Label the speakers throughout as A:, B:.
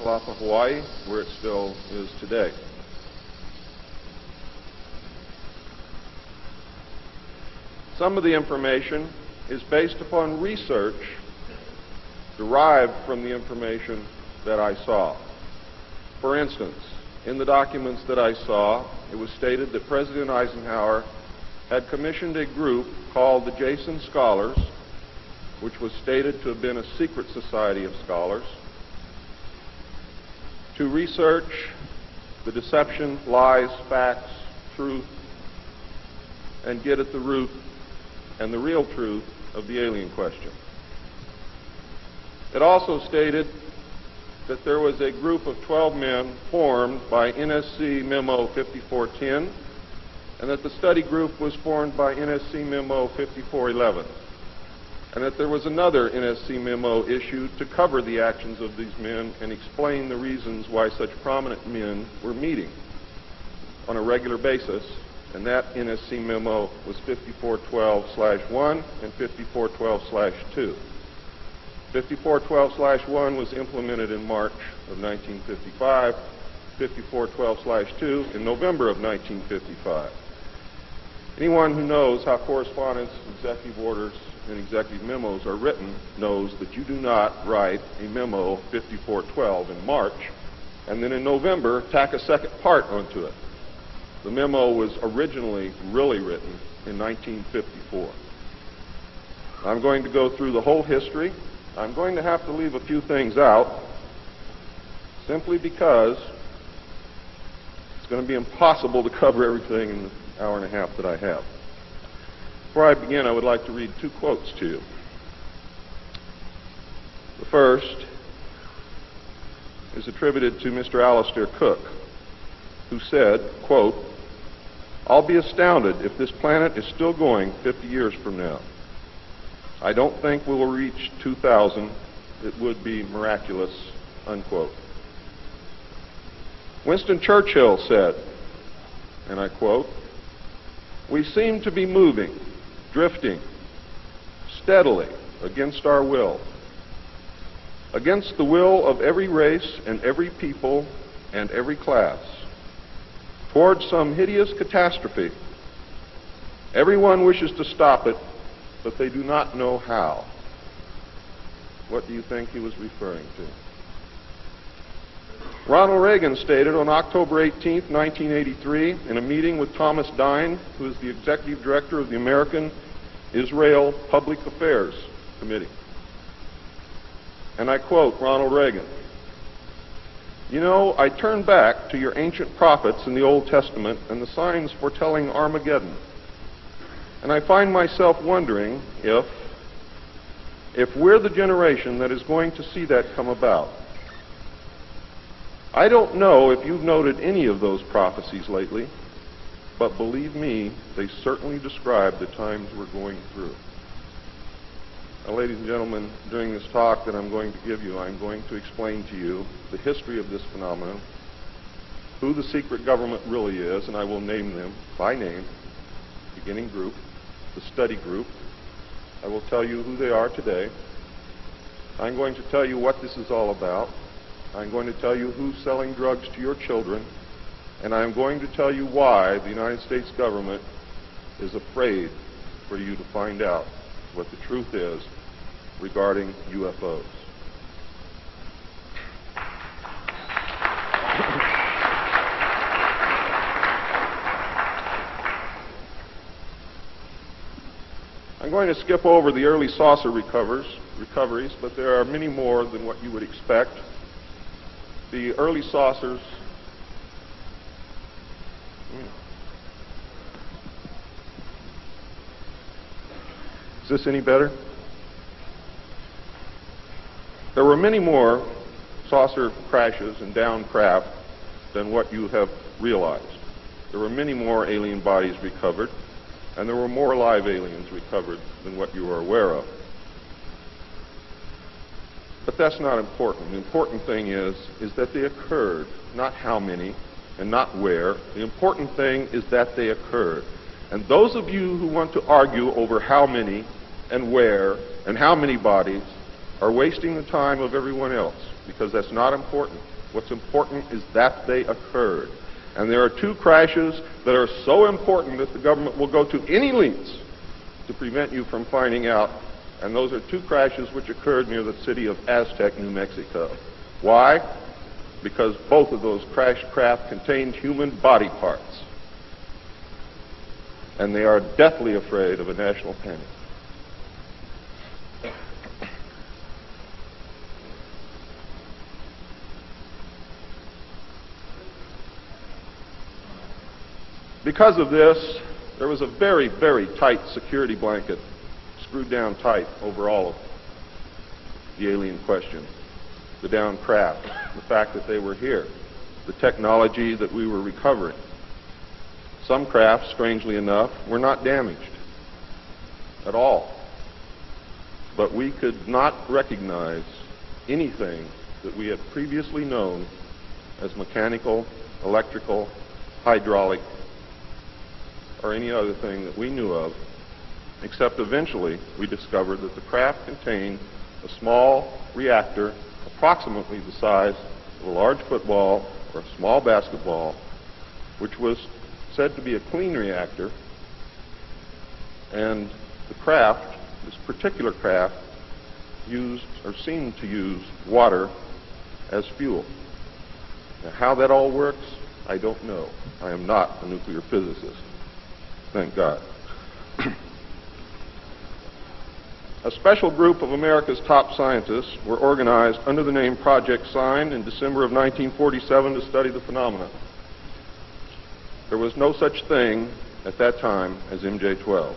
A: Kakalapa, Hawaii, where it still is today. Some of the information is based upon research derived from the information that I saw. For instance, in the documents that I saw, it was stated that President Eisenhower had commissioned a group called the Jason Scholars, which was stated to have been a secret society of scholars, to research the deception, lies, facts, truth, and get at the root and the real truth of the alien question. It also stated that there was a group of 12 men formed by NSC Memo 5410, and that the study group was formed by NSC Memo 5411, and that there was another NSC memo issued to cover the actions of these men and explain the reasons why such prominent men were meeting on a regular basis, and that NSC memo was 5412/1 and 5412/2. 5412/1 was implemented in March of 1955, 5412/2 in November of 1955. Anyone who knows how correspondence, executive orders, and executive memos are written knows that you do not write a memo 5412 in March and then in November tack a second part onto it. The memo was originally really written in 1954. I'm going to go through the whole history. I'm going to have to leave a few things out simply because it's going to be impossible to cover everything in the hour and a half that I have. Before I begin, I would like to read two quotes to you. The first is attributed to Mr. Alistair Cook, who said, quote, "I'll be astounded if this planet is still going 50 years from now. I don't think we will reach 2000. It would be miraculous," unquote. Winston Churchill said, and I quote, "We seem to be moving, drifting, steadily against our will, against the will of every race and every people and every class, towards some hideous catastrophe. Everyone wishes to stop it, but they do not know how." What do you think he was referring to? Ronald Reagan stated on October 18, 1983, in a meeting with Thomas Dine, who is the executive director of the American Israel Public Affairs Committee. And I quote Ronald Reagan, "You know, I turn back to your ancient prophets in the Old Testament and the signs foretelling Armageddon. And I find myself wondering if we're the generation that is going to see that come about. I don't know if you've noted any of those prophecies lately, but believe me, they certainly describe the times we're going through." Now, ladies and gentlemen, during this talk that I'm going to give you, I'm going to explain to you the history of this phenomenon, who the secret government really is, and I will name them by name: beginning group, the study group. I will tell you who they are today. I'm going to tell you what this is all about. I'm going to tell you who's selling drugs to your children, and I'm going to tell you why the United States government is afraid for you to find out what the truth is regarding UFOs. I'm going to skip over the early saucer recoveries, but there are many more than what you would expect. The early saucers Is this any better? There were many more saucer crashes and down craft than what you have realized. There were many more alien bodies recovered, and there were more live aliens recovered than what you are aware of. But that's not important. The important thing is that they occurred, not how many and not where. The important thing is that they occurred. And those of you who want to argue over how many and where and how many bodies are wasting the time of everyone else, because that's not important. What's important is that they occurred. And there are two crashes that are so important that the government will go to any lengths to prevent you from finding out. And those are two crashes which occurred near the city of Aztec, New Mexico. Why? Because both of those crashed craft contained human body parts. And they are deathly afraid of a national panic. Because of this, there was a very, very tight security blanket screwed down tight over all of the alien question. The downed craft, the fact that they were here, the technology that we were recovering. Some craft, strangely enough, were not damaged at all. But we could not recognize anything that we had previously known as mechanical, electrical, hydraulic, or any other thing that we knew of, except eventually we discovered that the craft contained a small reactor approximately the size of a large football or a small basketball, which was said to be a clean reactor, and the craft, this particular craft, used or seemed to use water as fuel. Now, how that all works, I don't know. I am not a nuclear physicist. Thank God. A special group of America's top scientists were organized under the name Project Sign in December of 1947 to study the phenomenon. There was no such thing at that time as MJ-12.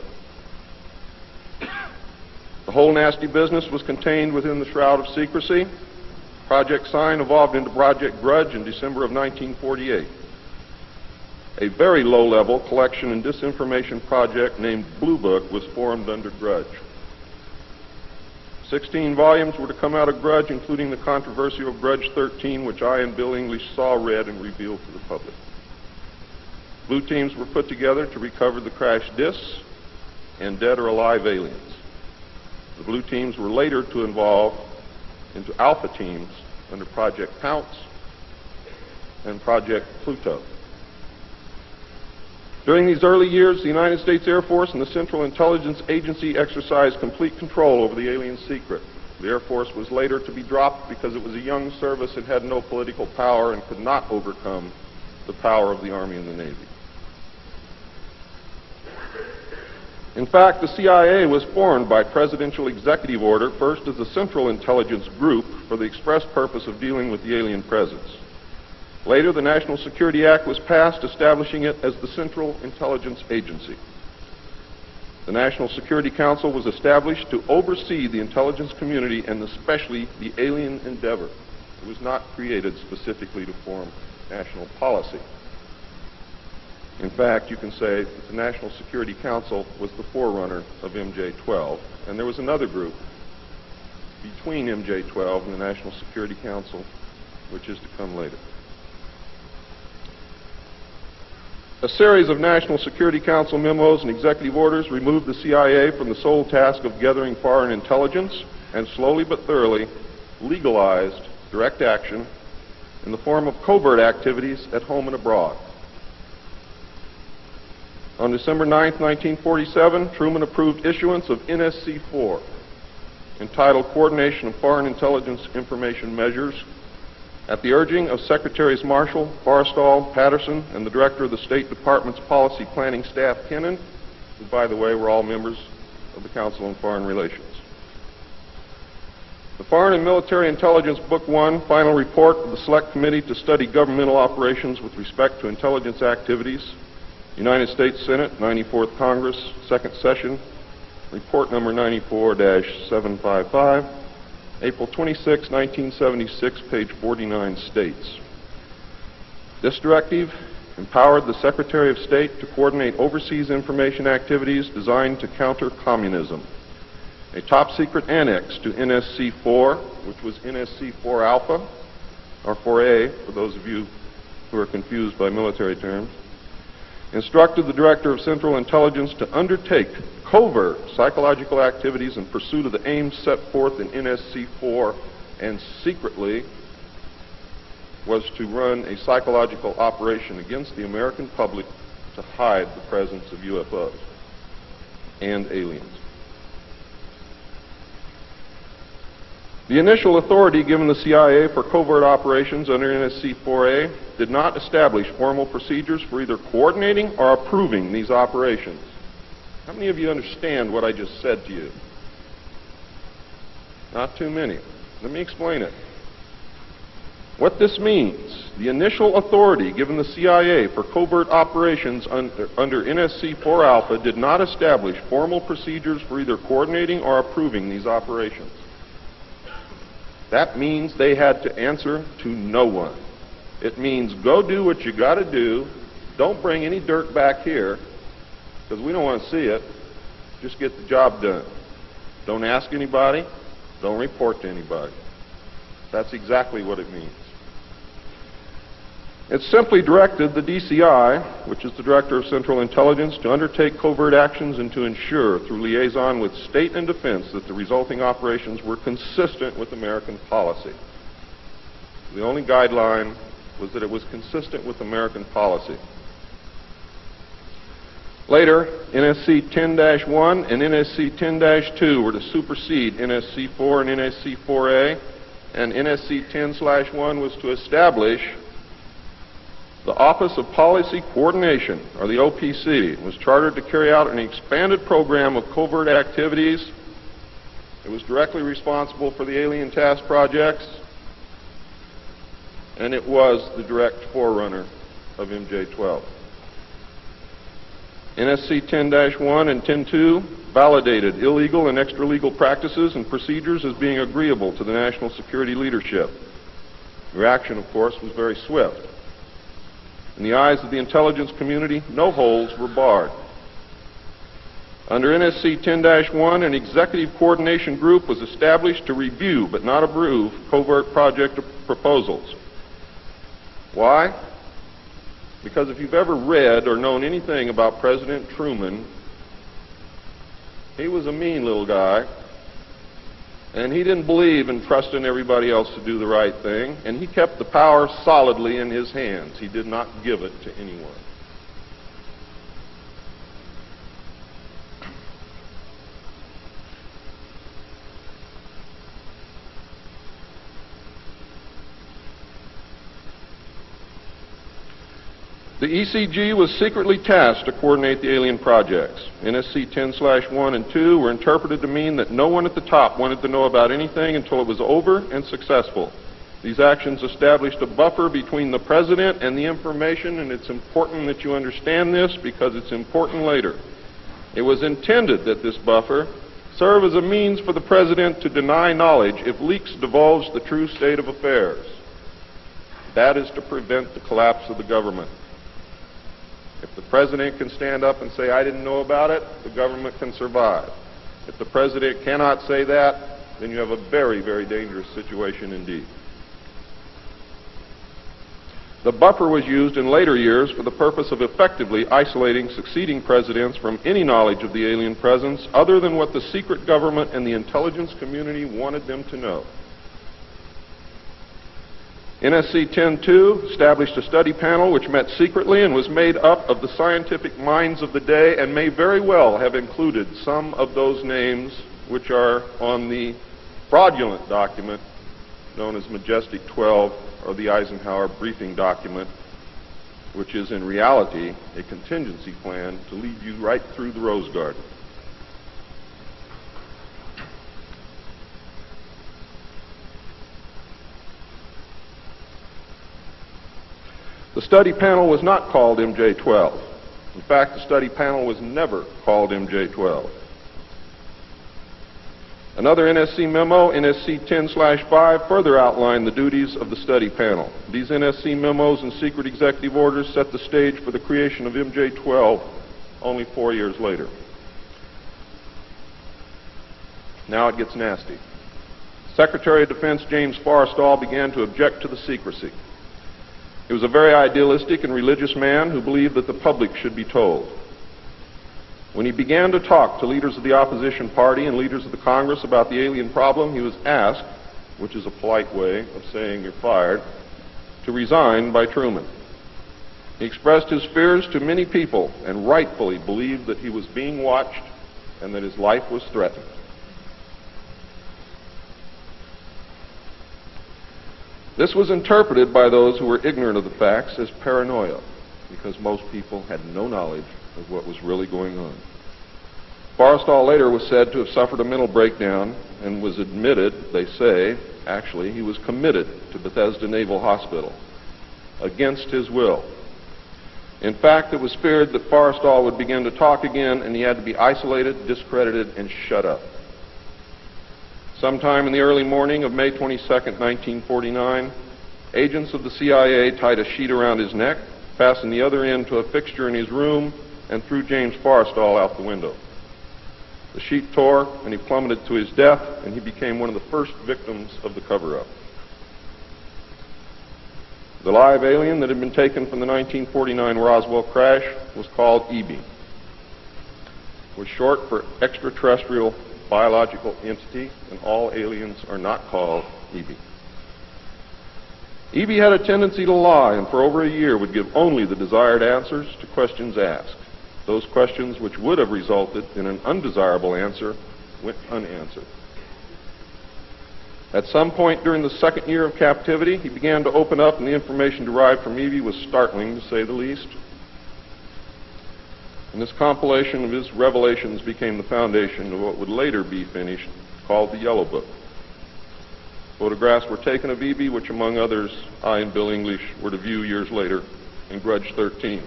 A: The whole nasty business was contained within the shroud of secrecy. Project Sign evolved into Project Grudge in December of 1948. A very low-level collection and disinformation project named Blue Book was formed under Grudge. 16 volumes were to come out of Grudge, including the controversial Grudge 13, which I and Bill English saw, read, and revealed to the public. Blue teams were put together to recover the crashed discs and dead or alive aliens. The blue teams were later to evolve into alpha teams under Project Pounce and Project Pluto. During these early years, the United States Air Force and the Central Intelligence Agency exercised complete control over the alien secret. The Air Force was later to be dropped because it was a young service and had no political power and could not overcome the power of the Army and the Navy. In fact, the CIA was formed by presidential executive order, first as the Central Intelligence Group for the express purpose of dealing with the alien presence. Later, the National Security Act was passed, establishing it as the Central Intelligence Agency. The National Security Council was established to oversee the intelligence community and especially the alien endeavor. It was not created specifically to form national policy. In fact, you can say that the National Security Council was the forerunner of MJ-12, and there was another group between MJ-12 and the National Security Council, which is to come later. A series of National Security Council memos and executive orders removed the CIA from the sole task of gathering foreign intelligence and slowly but thoroughly legalized direct action in the form of covert activities at home and abroad. On December 9, 1947, Truman approved issuance of NSC-4, entitled Coordination of Foreign Intelligence Information Measures, at the urging of Secretaries Marshall, Forrestal, Patterson, and the Director of the State Department's Policy Planning Staff, Kennan, who, by the way, were all members of the Council on Foreign Relations. The Foreign and Military Intelligence Book 1, Final Report of the Select Committee to Study Governmental Operations with Respect to Intelligence Activities, United States Senate, 94th Congress, Second Session, Report Number 94-755, April 26, 1976, page 49 states, this directive empowered the Secretary of State to coordinate overseas information activities designed to counter communism. A top-secret annex to NSC-4, which was NSC-4 Alpha, or 4A, for those of you who are confused by military terms, instructed the Director of Central Intelligence to undertake covert psychological activities in pursuit of the aims set forth in NSC-4 and secretly was to run a psychological operation against the American public to hide the presence of UFOs and aliens. The initial authority given the CIA for covert operations under NSC 4A did not establish formal procedures for either coordinating or approving these operations. How many of you understand what I just said to you? Not too many. Let me explain it. What this means, the initial authority given the CIA for covert operations under NSC 4 Alpha did not establish formal procedures for either coordinating or approving these operations. That means they had to answer to no one. It means go do what you got to do. Don't bring any dirt back here because we don't want to see it. Just get the job done. Don't ask anybody. Don't report to anybody. That's exactly what it means. It simply directed the DCI, which is the Director of Central Intelligence, to undertake covert actions and to ensure, through liaison with state and defense, that the resulting operations were consistent with American policy. The only guideline was that it was consistent with American policy. Later, NSC 10-1 and NSC 10-2 were to supersede NSC 4 and NSC 4A, and NSC 10/1 was to establish the Office of Policy Coordination, or the OPC, was chartered to carry out an expanded program of covert activities. It was directly responsible for the alien task projects, and it was the direct forerunner of MJ-12. NSC 10-1 and 10-2 validated illegal and extra-legal practices and procedures as being agreeable to the national security leadership. The reaction, of course, was very swift. In the eyes of the intelligence community, no holes were barred. Under NSC 10-1, an executive coordination group was established to review but not approve covert project proposals. Why? Because if you've ever read or known anything about President Truman, he was a mean little guy, and he didn't believe in trusting everybody else to do the right thing, and he kept the power solidly in his hands. He did not give it to anyone. The ECG was secretly tasked to coordinate the alien projects. NSC 10/1 and 2 were interpreted to mean that no one at the top wanted to know about anything until it was over and successful. These actions established a buffer between the President and the information, and it's important that you understand this because it's important later. It was intended that this buffer serve as a means for the President to deny knowledge if leaks divulged the true state of affairs. That is to prevent the collapse of the government. If the President can stand up and say, I didn't know about it, the government can survive. If the President cannot say that, then you have a very, very dangerous situation indeed. The buffer was used in later years for the purpose of effectively isolating succeeding presidents from any knowledge of the alien presence other than what the secret government and the intelligence community wanted them to know. NSC 10-2 established a study panel which met secretly and was made up of the scientific minds of the day and may very well have included some of those names which are on the fraudulent document known as Majestic 12 or the Eisenhower briefing document, which is in reality a contingency plan to lead you right through the Rose Garden. The study panel was not called MJ-12. In fact, the study panel was never called MJ-12. Another NSC memo, NSC 10/5, further outlined the duties of the study panel. These NSC memos and secret executive orders set the stage for the creation of MJ-12 only 4 years later. Now it gets nasty. Secretary of Defense James Forrestal began to object to the secrecy. He was a very idealistic and religious man who believed that the public should be told. When he began to talk to leaders of the opposition party and leaders of the Congress about the alien problem, he was asked, which is a polite way of saying you're fired, to resign by Truman. He expressed his fears to many people and rightfully believed that he was being watched and that his life was threatened. This was interpreted by those who were ignorant of the facts as paranoia, because most people had no knowledge of what was really going on. Forrestal later was said to have suffered a mental breakdown and was admitted, they say, actually, he was committed to Bethesda Naval Hospital against his will. In fact, it was feared that Forrestal would begin to talk again and he had to be isolated, discredited, and shut up. Sometime in the early morning of May 22, 1949, agents of the CIA tied a sheet around his neck, fastened the other end to a fixture in his room, and threw James Forrestal out the window. The sheet tore, and he plummeted to his death, and he became one of the first victims of the cover-up. The live alien that had been taken from the 1949 Roswell crash was called EB. It was short for extraterrestrial biological entity, and all aliens are not called EB. EB had a tendency to lie, and for over a year would give only the desired answers to questions asked. Those questions which would have resulted in an undesirable answer went unanswered. At some point during the second year of captivity, he began to open up, and the information derived from EB was startling, to say the least. And this compilation of his revelations became the foundation of what would later be finished, called the Yellow Book. Photographs were taken of EB, which among others, I and Bill English were to view years later in Grudge 13.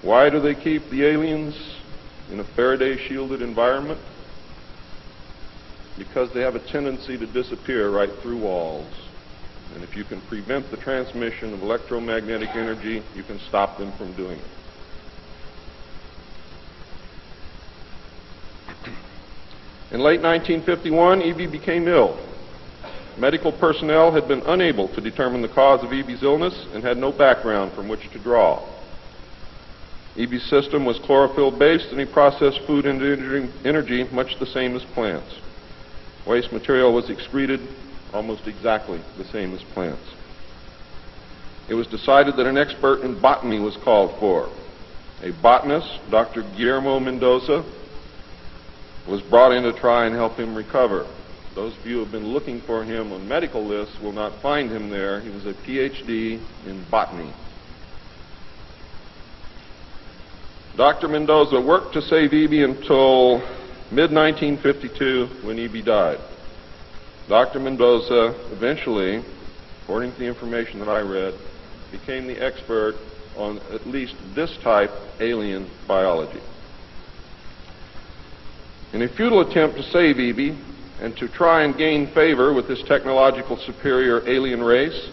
A: Why do they keep the aliens in a Faraday-shielded environment? Because they have a tendency to disappear right through walls. And if you can prevent the transmission of electromagnetic energy, you can stop them from doing it. In late 1951, EB became ill. Medical personnel had been unable to determine the cause of EB's illness and had no background from which to draw. EB's system was chlorophyll-based, and he processed food into energy much the same as plants. Waste material was excreted almost exactly the same as plants. It was decided that an expert in botany was called for. A botanist, Dr. Guillermo Mendoza, was brought in to try and help him recover. Those of you who have been looking for him on medical lists will not find him there. He was a PhD in botany. Dr. Mendoza worked to save EB until mid-1952 when EB died. Dr. Mendoza eventually, according to the information that I read, became the expert on at least this type alien biology. In a futile attempt to save EB and to try and gain favor with this technological superior alien race,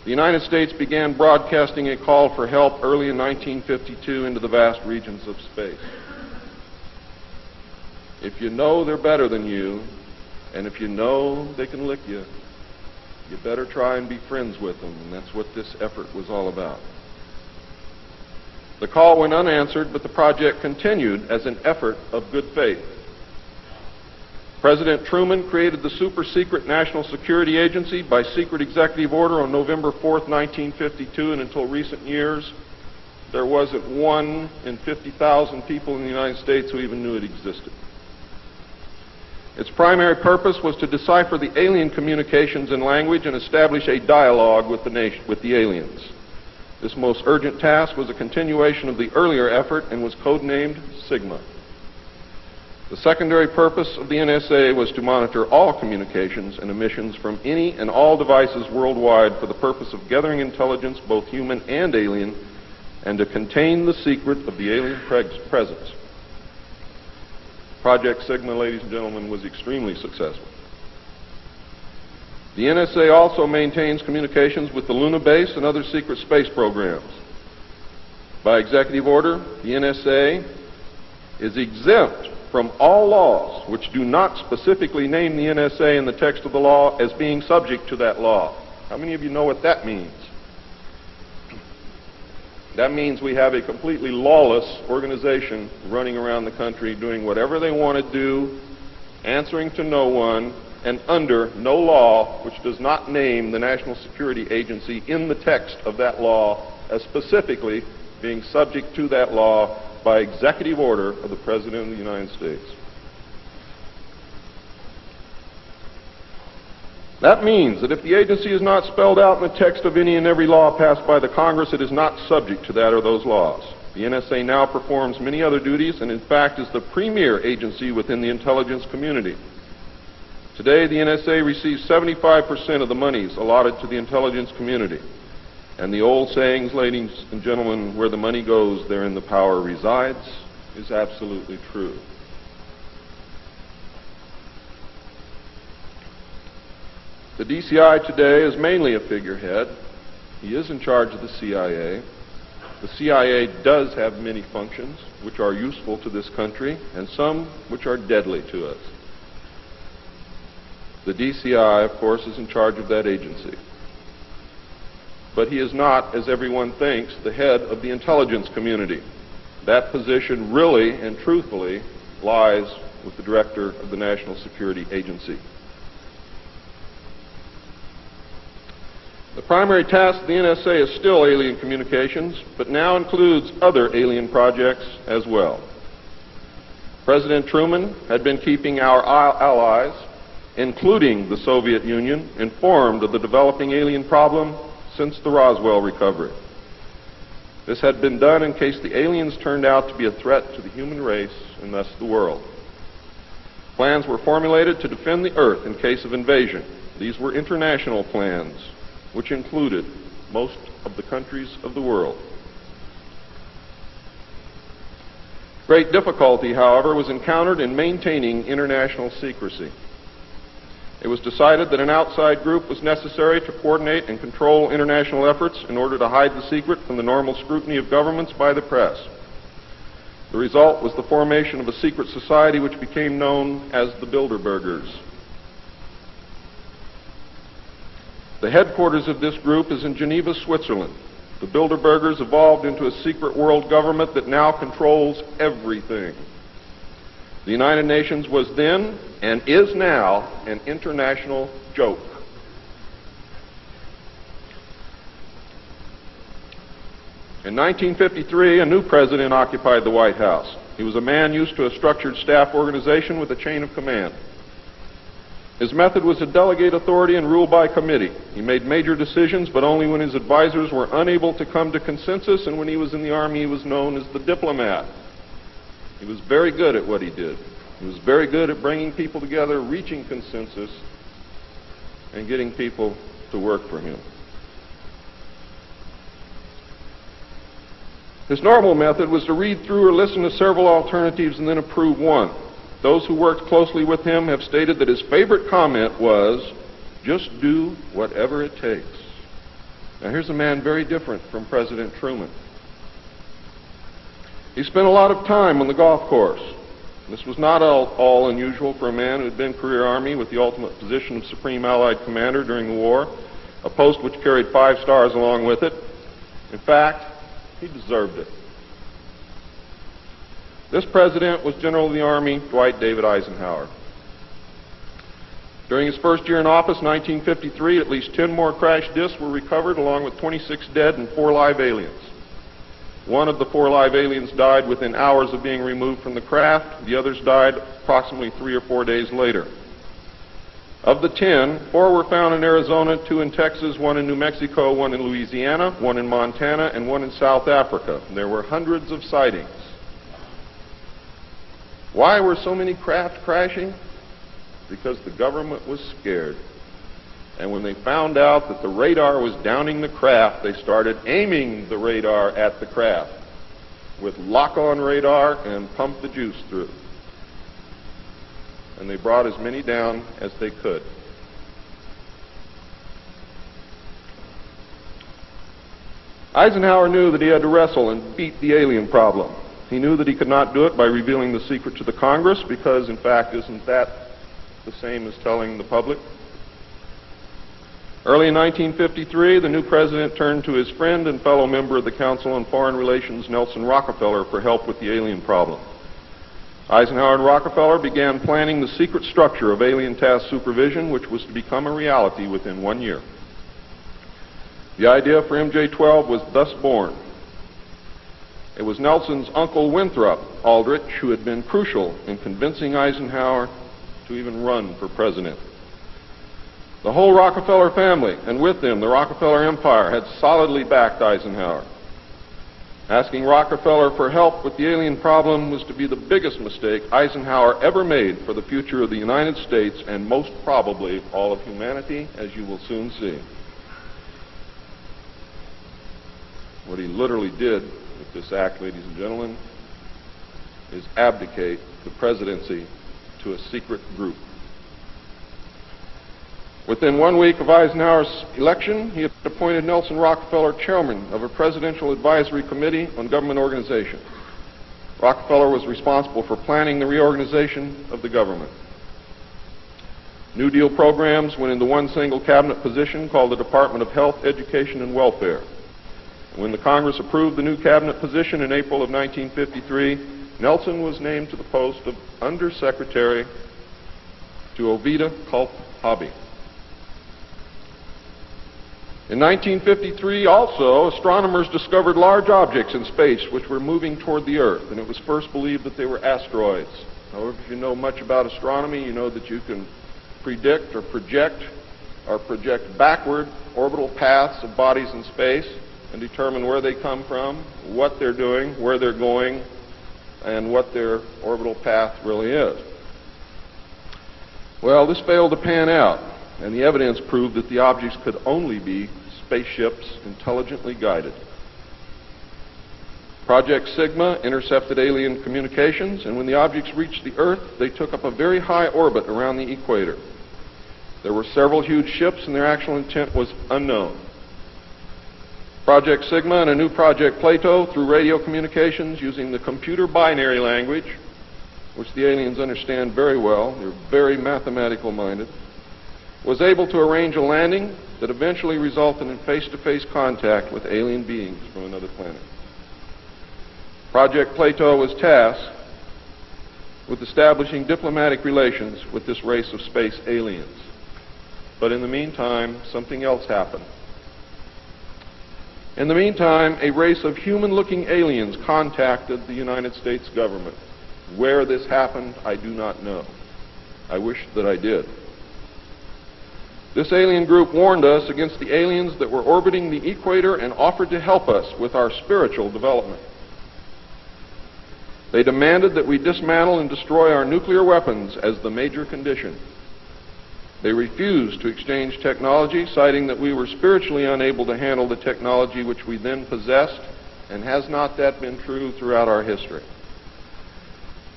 A: the United States began broadcasting a call for help early in 1952 into the vast regions of space. If you know they're better than you, and if you know they can lick you, you better try and be friends with them, and that's what this effort was all about. The call went unanswered, but the project continued as an effort of good faith. President Truman created the super-secret National Security Agency by secret executive order on November 4th, 1952, and until recent years, there wasn't 1 in 50,000 people in the United States who even knew it existed. Its primary purpose was to decipher the alien communications and language and establish a dialogue with the aliens. This most urgent task was a continuation of the earlier effort and was codenamed Sigma. The secondary purpose of the NSA was to monitor all communications and emissions from any and all devices worldwide for the purpose of gathering intelligence, both human and alien, and to contain the secret of the alien presence. Project Sigma, ladies and gentlemen, was extremely successful. The NSA also maintains communications with the Luna base and other secret space programs. By executive order, the NSA is exempt from all laws which do not specifically name the NSA in the text of the law as being subject to that law. How many of you know what that means? That means we have a completely lawless organization running around the country doing whatever they want to do, answering to no one, and under no law which does not name the National Security Agency in the text of that law as specifically being subject to that law by executive order of the President of the United States. That means that if the agency is not spelled out in the text of any and every law passed by the Congress, it is not subject to that or those laws. The NSA now performs many other duties and, in fact, is the premier agency within the intelligence community. Today, the NSA receives 75% of the monies allotted to the intelligence community. And the old sayings, ladies and gentlemen, where the money goes, therein the power resides, is absolutely true. The DCI today is mainly a figurehead. He is in charge of the CIA. The CIA does have many functions which are useful to this country and some which are deadly to us. The DCI, of course, is in charge of that agency. But he is not, as everyone thinks, the head of the intelligence community. That position really and truthfully lies with the director of the National Security Agency. The primary task of the NSA is still alien communications, but now includes other alien projects as well. President Truman had been keeping our allies, including the Soviet Union, informed of the developing alien problem since the Roswell recovery. This had been done in case the aliens turned out to be a threat to the human race and thus the world. Plans were formulated to defend the Earth in case of invasion. These were international plans, which included most of the countries of the world. Great difficulty, however, was encountered in maintaining international secrecy. It was decided that an outside group was necessary to coordinate and control international efforts in order to hide the secret from the normal scrutiny of governments by the press. The result was the formation of a secret society which became known as the Bilderbergers. The headquarters of this group is in Geneva, Switzerland. The Bilderbergers evolved into a secret world government that now controls everything. The United Nations was then, and is now, an international joke. In 1953, a new president occupied the White House. He was a man used to a structured staff organization with a chain of command. His method was to delegate authority and rule by committee. He made major decisions, but only when his advisors were unable to come to consensus, and when he was in the Army, he was known as the diplomat. He was very good at what he did. He was very good at bringing people together, reaching consensus, and getting people to work for him. His normal method was to read through or listen to several alternatives and then approve one. Those who worked closely with him have stated that his favorite comment was, "Just do whatever it takes." Now here's a man very different from President Truman. He spent a lot of time on the golf course. This was not all unusual for a man who had been career Army with the ultimate position of Supreme Allied Commander during the war, a post which carried 5 stars along with it. In fact, he deserved it. This president was General of the Army Dwight David Eisenhower. During his first year in office, 1953, at least 10 more crash discs were recovered, along with 26 dead and 4 live aliens. One of the 4 live aliens died within hours of being removed from the craft. The others died approximately 3 or 4 days later. Of the 10, 4 were found in Arizona, 2 in Texas, 1 in New Mexico, 1 in Louisiana, 1 in Montana, and 1 in South Africa. There were hundreds of sightings. Why were so many craft crashing? Because the government was scared. And when they found out that the radar was downing the craft, they started aiming the radar at the craft with lock-on radar and pumped the juice through. And they brought as many down as they could. Eisenhower knew that he had to wrestle and beat the alien problem. He knew that he could not do it by revealing the secret to the Congress, because, in fact, isn't that the same as telling the public? Early in 1953, the new president turned to his friend and fellow member of the Council on Foreign Relations, Nelson Rockefeller, for help with the alien problem. Eisenhower and Rockefeller began planning the secret structure of alien task supervision, which was to become a reality within 1 year. The idea for MJ-12 was thus born. It was Nelson's uncle Winthrop Aldrich who had been crucial in convincing Eisenhower to even run for president. The whole Rockefeller family, and with them the Rockefeller Empire, had solidly backed Eisenhower. Asking Rockefeller for help with the alien problem was to be the biggest mistake Eisenhower ever made for the future of the United States and most probably all of humanity, as you will soon see. What he literally did with this act, ladies and gentlemen, is abdicate the presidency to a secret group. Within 1 week of Eisenhower's election, he had appointed Nelson Rockefeller chairman of a presidential advisory committee on government organization. Rockefeller was responsible for planning the reorganization of the government. New Deal programs went into one single cabinet position called the Department of Health, Education, and Welfare. When the Congress approved the new cabinet position in April of 1953, Nelson was named to the post of Undersecretary to Ovida Culp Hobby. In 1953, also, astronomers discovered large objects in space which were moving toward the Earth, and it was first believed that they were asteroids. However, if you know much about astronomy, you know that you can predict or project backward orbital paths of bodies in space and determine where they come from, what they're doing, where they're going, and what their orbital path really is. Well, this failed to pan out, and the evidence proved that the objects could only be spaceships intelligently guided. Project Sigma intercepted alien communications, and when the objects reached the Earth, they took up a very high orbit around the equator. There were several huge ships, and their actual intent was unknown. Project Sigma and a new Project Plato, through radio communications using the computer binary language, which the aliens understand very well, they're very mathematical minded, was able to arrange a landing that eventually resulted in face-to-face contact with alien beings from another planet. Project Plato was tasked with establishing diplomatic relations with this race of space aliens. But in the meantime, something else happened. In the meantime, a race of human-looking aliens contacted the United States government. Where this happened, I do not know. I wish that I did. This alien group warned us against the aliens that were orbiting the equator and offered to help us with our spiritual development. They demanded that we dismantle and destroy our nuclear weapons as the major condition. They refused to exchange technology, citing that we were spiritually unable to handle the technology which we then possessed, and has not that been true throughout our history?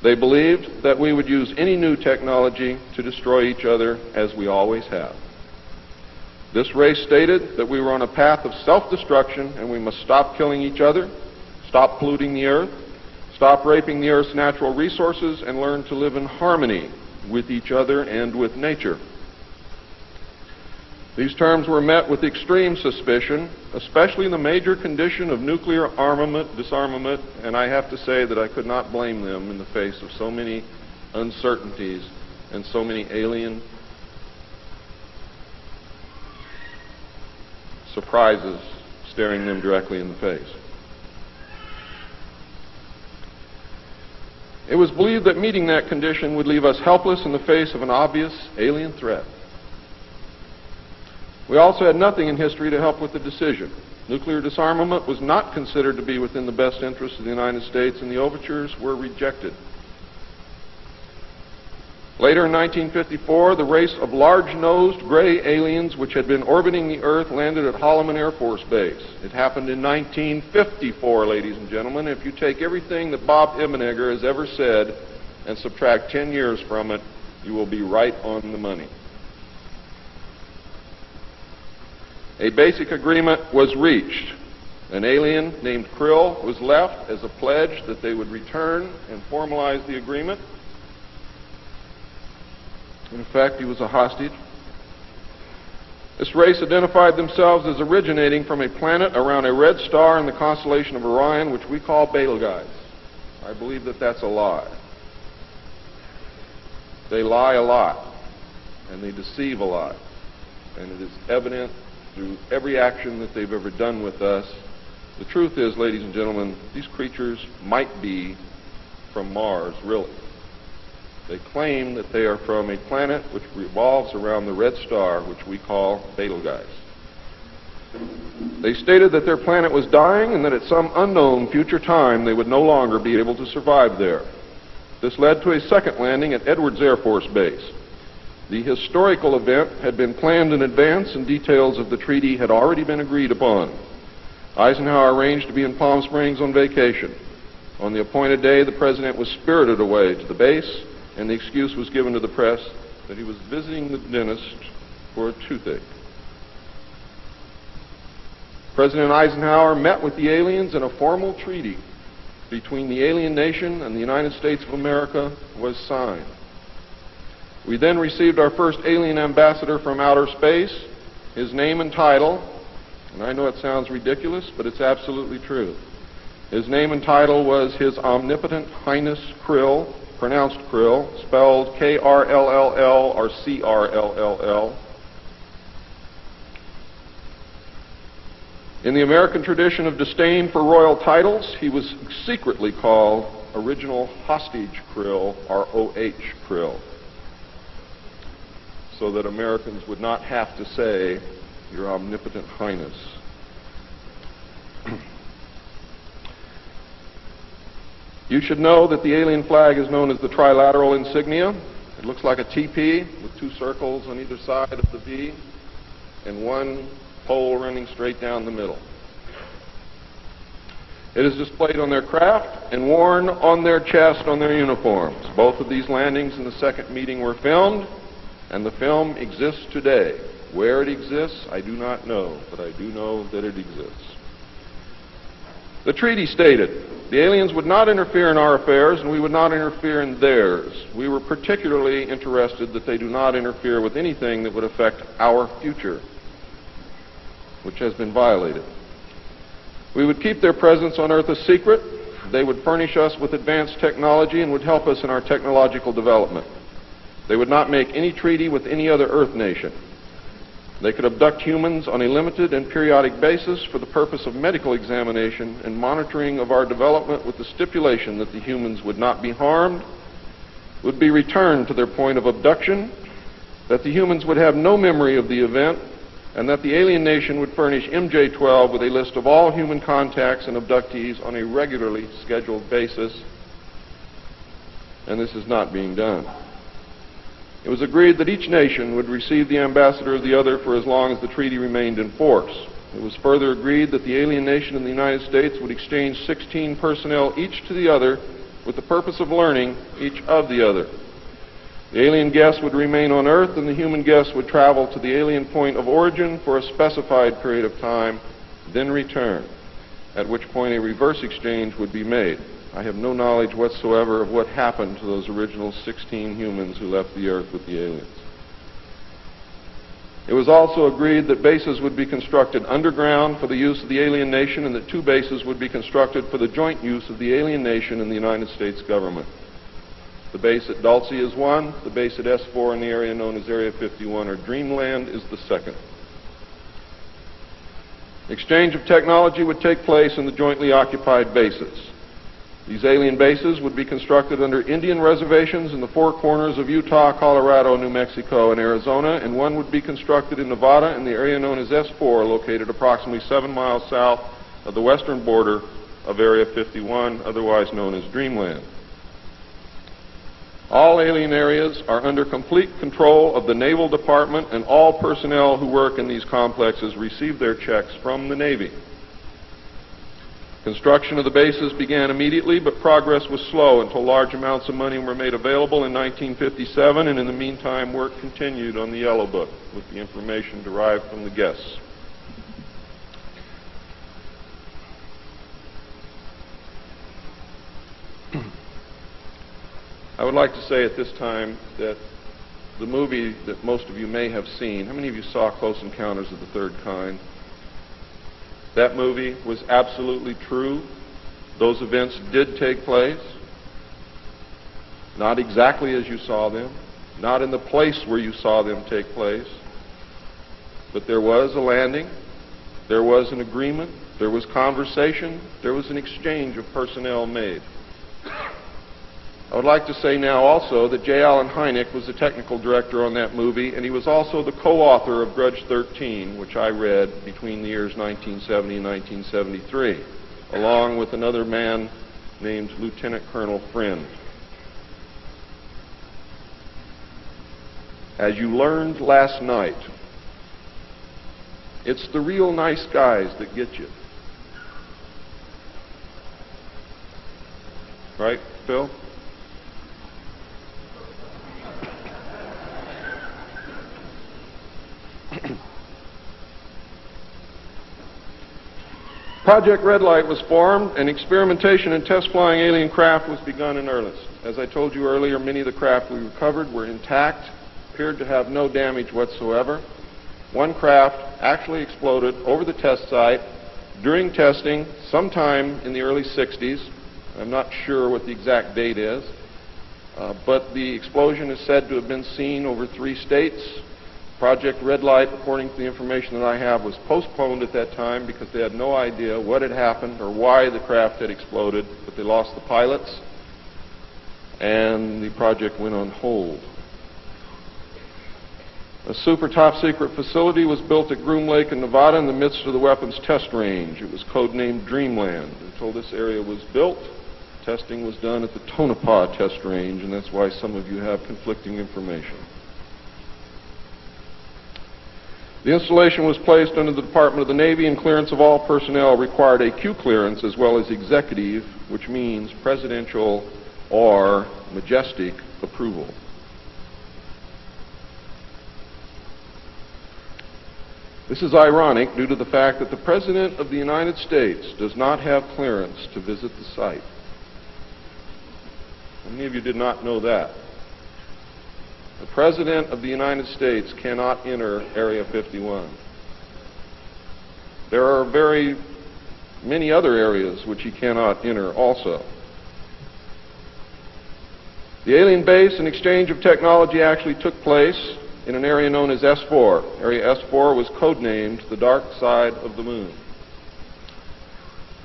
A: They believed that we would use any new technology to destroy each other, as we always have. This race stated that we were on a path of self-destruction, and we must stop killing each other, stop polluting the Earth, stop raping the Earth's natural resources, and learn to live in harmony with each other and with nature. These terms were met with extreme suspicion, especially the major condition of nuclear armament, disarmament, and I have to say that I could not blame them in the face of so many uncertainties and so many alien surprises staring them directly in the face. It was believed that meeting that condition would leave us helpless in the face of an obvious alien threat. We also had nothing in history to help with the decision. Nuclear disarmament was not considered to be within the best interests of the United States, and the overtures were rejected. Later in 1954, the race of large-nosed gray aliens which had been orbiting the Earth landed at Holloman Air Force Base. It happened in 1954, ladies and gentlemen. If you take everything that Bob Ebenegger has ever said and subtract 10 years from it, you will be right on the money. A basic agreement was reached. An alien named Krill was left as a pledge that they would return and formalize the agreement. In fact, he was a hostage. This race identified themselves as originating from a planet around a red star in the constellation of Orion, which we call Betelgeuse. I believe that that's a lie. They lie a lot, and they deceive a lot. And it is evident through every action that they've ever done with us. The truth is, ladies and gentlemen, these creatures might be from Mars, really. They claim that they are from a planet which revolves around the red star, which we call Betelgeuse. They stated that their planet was dying and that at some unknown future time they would no longer be able to survive there. This led to a second landing at Edwards Air Force Base. The historical event had been planned in advance and details of the treaty had already been agreed upon. Eisenhower arranged to be in Palm Springs on vacation. On the appointed day, the president was spirited away to the base, and the excuse was given to the press that he was visiting the dentist for a toothache. President Eisenhower met with the aliens, and a formal treaty between the alien nation and the United States of America was signed. We then received our first alien ambassador from outer space. His name and title, and I know it sounds ridiculous, but it's absolutely true. His name and title was His Omnipotent Highness Krill, pronounced Krill, spelled K-R-L-L-L or C-R-L-L-L. In the American tradition of disdain for royal titles, he was secretly called Original Hostage Krill, or O-H Krill, so that Americans would not have to say, Your Omnipotent Highness. You should know that the alien flag is known as the trilateral insignia. It looks like a TP with two circles on either side of the V and one pole running straight down the middle. It is displayed on their craft and worn on their chest on their uniforms. Both of these landings in the second meeting were filmed, and the film exists today. Where it exists, I do not know, but I do know that it exists. The treaty stated, the aliens would not interfere in our affairs, and we would not interfere in theirs. We were particularly interested that they do not interfere with anything that would affect our future, which has been violated. We would keep their presence on Earth a secret. They would furnish us with advanced technology and would help us in our technological development. They would not make any treaty with any other Earth nation. They could abduct humans on a limited and periodic basis for the purpose of medical examination and monitoring of our development, with the stipulation that the humans would not be harmed, would be returned to their point of abduction, that the humans would have no memory of the event, and that the alien nation would furnish MJ-12 with a list of all human contacts and abductees on a regularly scheduled basis. And this is not being done. It was agreed that each nation would receive the ambassador of the other for as long as the treaty remained in force. It was further agreed that the alien nation and the United States would exchange 16 personnel each to the other with the purpose of learning each of the other. The alien guests would remain on Earth, and the human guests would travel to the alien point of origin for a specified period of time, then return, at which point a reverse exchange would be made. I have no knowledge whatsoever of what happened to those original 16 humans who left the Earth with the aliens. It was also agreed that bases would be constructed underground for the use of the alien nation, and that 2 bases would be constructed for the joint use of the alien nation and the United States government. The base at Dulce is one. The base at S4 in the area known as Area 51 or Dreamland is the second. Exchange of technology would take place in the jointly occupied bases. These alien bases would be constructed under Indian reservations in the 4 corners of Utah, Colorado, New Mexico, and Arizona, and one would be constructed in Nevada in the area known as S4, located approximately 7 miles south of the western border of Area 51, otherwise known as Dreamland. All alien areas are under complete control of the Naval Department, and all personnel who work in these complexes receive their checks from the Navy. Construction of the bases began immediately, but progress was slow until large amounts of money were made available in 1957, and in the meantime work continued on the Yellow Book with the information derived from the guests. I would like to say at this time that the movie that most of you may have seen, how many of you saw Close Encounters of the Third Kind? That movie was absolutely true. Those events did take place, not exactly as you saw them, not in the place where you saw them take place, but there was a landing, there was an agreement, there was conversation, there was an exchange of personnel made. I would like to say now also that J. Allen Hynek was the technical director on that movie, and he was also the co-author of Grudge 13, which I read between the years 1970 and 1973, along with another man named Lieutenant Colonel Friend. As you learned last night, it's the real nice guys that get you. Right, Phil? Project Red Light was formed, and experimentation and test flying alien craft was begun in earnest. As I told you earlier, many of the craft we recovered were intact, appeared to have no damage whatsoever. One craft actually exploded over the test site during testing sometime in the early 60s. I'm not sure what the exact date is, but the explosion is said to have been seen over 3 states. Project Red Light, according to the information that I have, was postponed at that time because they had no idea what had happened or why the craft had exploded, but they lost the pilots, and the project went on hold. A super top secret facility was built at Groom Lake in Nevada in the midst of the weapons test range. It was codenamed Dreamland. Until this area was built, testing was done at the Tonopah test range, and that's why some of you have conflicting information. The installation was placed under the Department of the Navy, and clearance of all personnel required a Q clearance as well as executive, which means presidential or majestic approval. This is ironic due to the fact that the President of the United States does not have clearance to visit the site. How many of you did not know that? The President of the United States cannot enter Area 51. There are very many other areas which he cannot enter also. The alien base and exchange of technology actually took place in an area known as S4. Area S4 was codenamed the Dark Side of the Moon.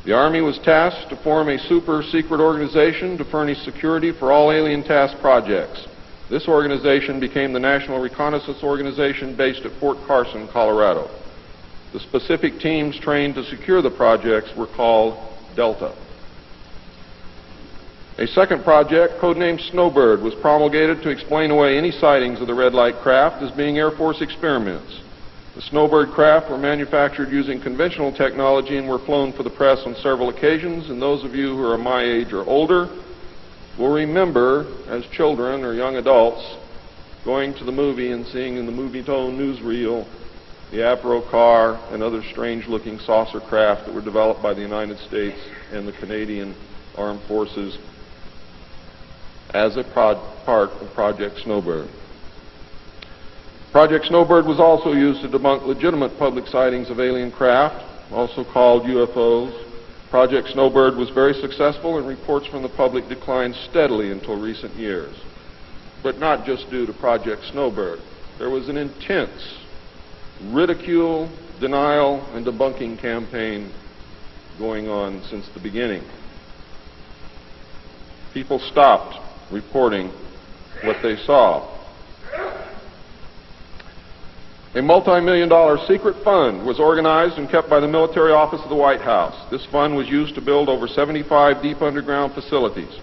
A: The Army was tasked to form a super secret organization to furnish security for all alien task projects. This organization became the National Reconnaissance Organization based at Fort Carson, Colorado. The specific teams trained to secure the projects were called Delta. A second project, codenamed Snowbird, was promulgated to explain away any sightings of the red light craft as being Air Force experiments. The Snowbird craft were manufactured using conventional technology and were flown for the press on several occasions, and those of you who are my age or older will remember, as children or young adults, going to the movie and seeing in the movie-tone newsreel the Apro car and other strange-looking saucer craft that were developed by the United States and the Canadian Armed Forces as a part of Project Snowbird. Project Snowbird was also used to debunk legitimate public sightings of alien craft, also called UFOs. Project Snowbird was very successful, and reports from the public declined steadily until recent years. But not just due to Project Snowbird. There was an intense ridicule, denial, and debunking campaign going on since the beginning. People stopped reporting what they saw. A multi-million-dollar secret fund was organized and kept by the military office of the White House. This fund was used to build over 75 deep underground facilities.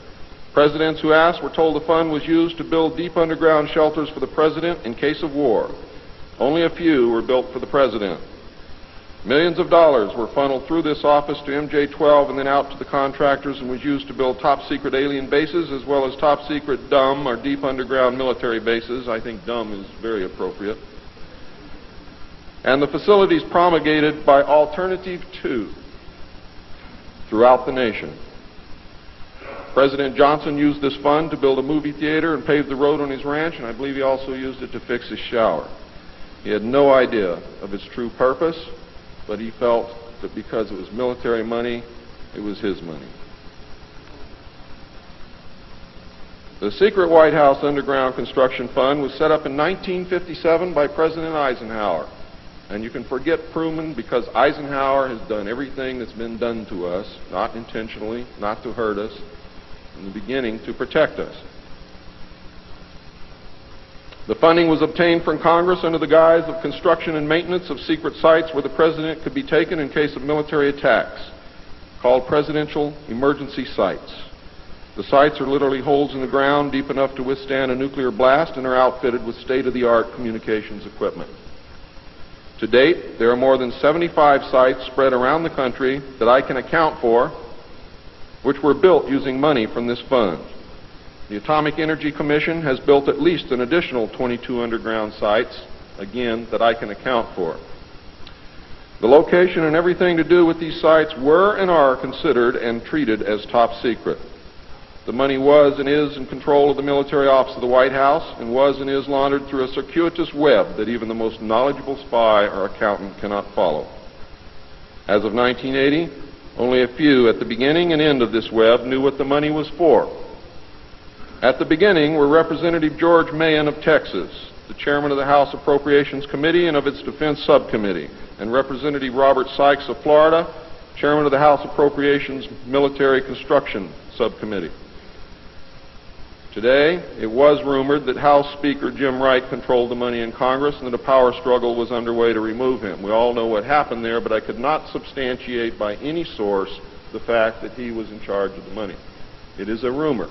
A: Presidents who asked were told the fund was used to build deep underground shelters for the president in case of war. Only a few were built for the president. Millions of dollars were funneled through this office to MJ-12 and then out to the contractors, and was used to build top-secret alien bases as well as top-secret dumb or deep underground military bases. I think dumb is very appropriate. And the facilities promulgated by Alternative 2 throughout the nation. President Johnson used this fund to build a movie theater and pave the road on his ranch, and I believe he also used it to fix his shower. He had no idea of its true purpose, but he felt that because it was military money, it was his money. The secret White House underground construction fund was set up in 1957 by President Eisenhower. And you can forget Truman because Eisenhower has done everything that's been done to us, not intentionally, not to hurt us, in the beginning to protect us. The funding was obtained from Congress under the guise of construction and maintenance of secret sites where the president could be taken in case of military attacks, called presidential emergency sites. The sites are literally holes in the ground deep enough to withstand a nuclear blast and are outfitted with state-of-the-art communications equipment. To date, there are more than 75 sites spread around the country that I can account for, which were built using money from this fund. The Atomic Energy Commission has built at least an additional 22 underground sites, again, that I can account for. The location and everything to do with these sites were and are considered and treated as top secret. The money was and is in control of the military office of the White House and was and is laundered through a circuitous web that even the most knowledgeable spy or accountant cannot follow. As of 1980, only a few at the beginning and end of this web knew what the money was for. At the beginning were Representative George Mahan of Texas, the chairman of the House Appropriations Committee and of its Defense Subcommittee, and Representative Robert Sykes of Florida, chairman of the House Appropriations Military Construction Subcommittee. Today, it was rumored that House Speaker Jim Wright controlled the money in Congress and that a power struggle was underway to remove him. We all know what happened there, but I could not substantiate by any source the fact that he was in charge of the money. It is a rumor.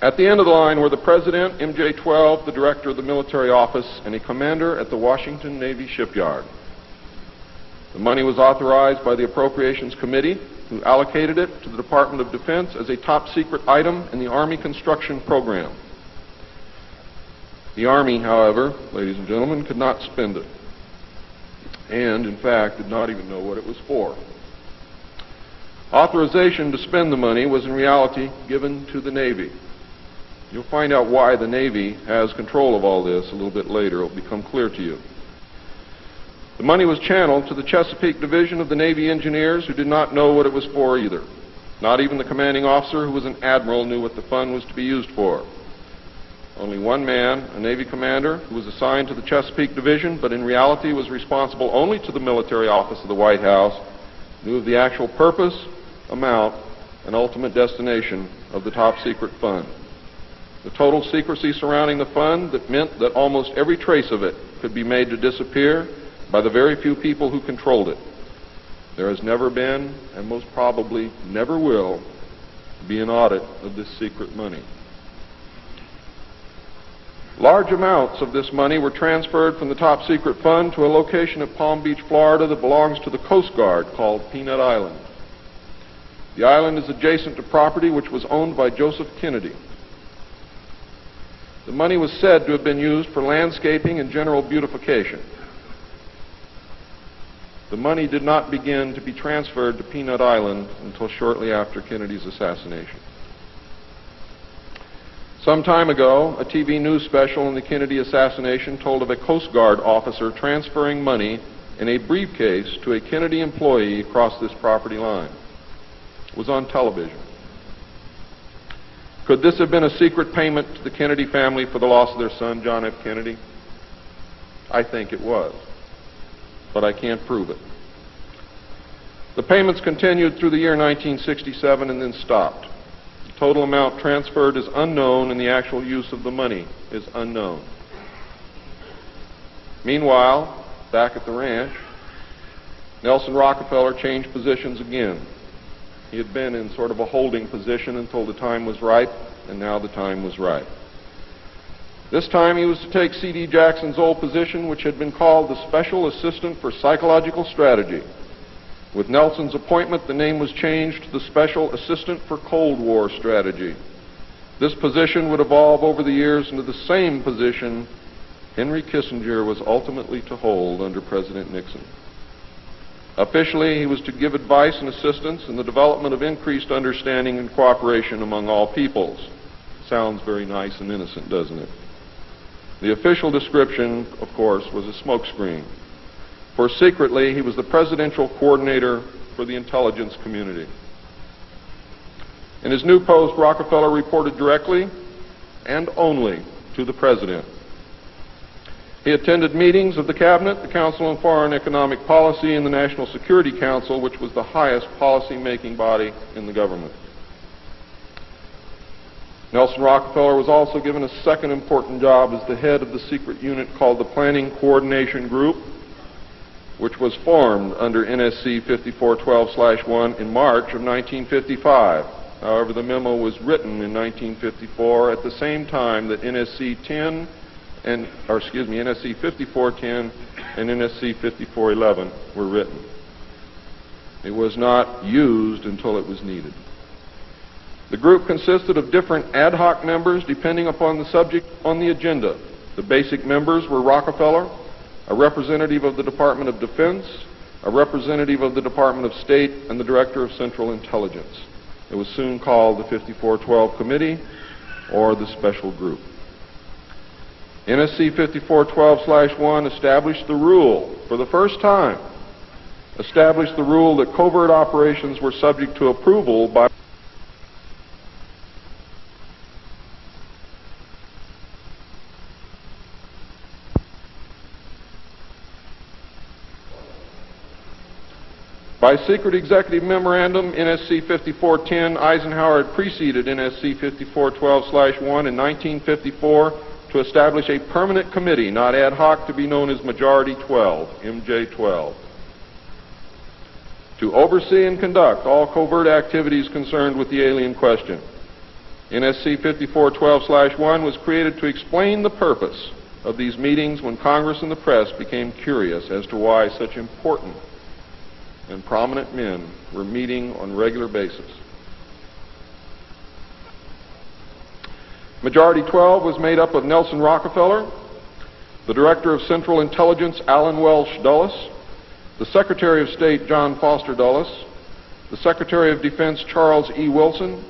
A: At the end of the line were the President, MJ-12, the Director of the Military Office, and a commander at the Washington Navy Shipyard. The money was authorized by the Appropriations Committee, who allocated it to the Department of Defense as a top secret item in the Army construction program. The Army, however, ladies and gentlemen, could not spend it, and in fact did not even know what it was for. Authorization to spend the money was in reality given to the Navy. You'll find out why the Navy has control of all this a little bit later. It will become clear to you. The money was channeled to the Chesapeake Division of the Navy Engineers, who did not know what it was for either. Not even the commanding officer, who was an admiral, knew what the fund was to be used for. Only one man, a Navy commander, who was assigned to the Chesapeake Division, but in reality was responsible only to the military office of the White House, knew of the actual purpose, amount, and ultimate destination of the top secret fund. The total secrecy surrounding the fund that meant that almost every trace of it could be made to disappear by the very few people who controlled it. There has never been, and most probably never will, be an audit of this secret money. Large amounts of this money were transferred from the top secret fund to a location at Palm Beach, Florida that belongs to the Coast Guard called Peanut Island. The island is adjacent to property which was owned by Joseph Kennedy. The money was said to have been used for landscaping and general beautification. The money did not begin to be transferred to Peanut Island until shortly after Kennedy's assassination. Some time ago, a TV news special on the Kennedy assassination told of a Coast Guard officer transferring money in a briefcase to a Kennedy employee across this property line. It was on television. Could this have been a secret payment to the Kennedy family for the loss of their son, John F. Kennedy? I think it was, but I can't prove it. The payments continued through the year 1967 and then stopped. The total amount transferred is unknown and the actual use of the money is unknown. Meanwhile, back at the ranch, Nelson Rockefeller changed positions again. He had been in sort of a holding position until the time was right, and now the time was right. This time he was to take C.D. Jackson's old position, which had been called the Special Assistant for Psychological Strategy. With Nelson's appointment, the name was changed to the Special Assistant for Cold War Strategy. This position would evolve over the years into the same position Henry Kissinger was ultimately to hold under President Nixon. Officially, he was to give advice and assistance in the development of increased understanding and cooperation among all peoples. Sounds very nice and innocent, doesn't it? The official description, of course, was a smokescreen. For secretly, he was the presidential coordinator for the intelligence community. In his new post, Rockefeller reported directly and only to the President. He attended meetings of the Cabinet, the Council on Foreign Economic Policy, and the National Security Council, which was the highest policy-making body in the government. Nelson Rockefeller was also given a second important job as the head of the secret unit called the Planning Coordination Group, which was formed under NSC 5412/1 in March of 1955. However, the memo was written in 1954 at the same time that NSC 5410 and NSC 5411 were written. It was not used until it was needed. The group consisted of different ad hoc members depending upon the subject on the agenda. The basic members were Rockefeller, a representative of the Department of Defense, a representative of the Department of State, and the Director of Central Intelligence. It was soon called the 5412 Committee or the Special Group. NSC 5412/1 established the rule, for the first time, established the rule that covert operations were subject to approval by secret executive memorandum. NSC 5410, Eisenhower had preceded NSC 5412/1 in 1954 to establish a permanent committee, not ad hoc, to be known as Majority 12, MJ12, to oversee and conduct all covert activities concerned with the alien question. NSC 5412/1 was created to explain the purpose of these meetings when Congress and the press became curious as to why such important and prominent men were meeting on a regular basis. Majority 12 was made up of Nelson Rockefeller, the Director of Central Intelligence, Allen Welsh Dulles, the Secretary of State, John Foster Dulles, the Secretary of Defense, Charles E. Wilson,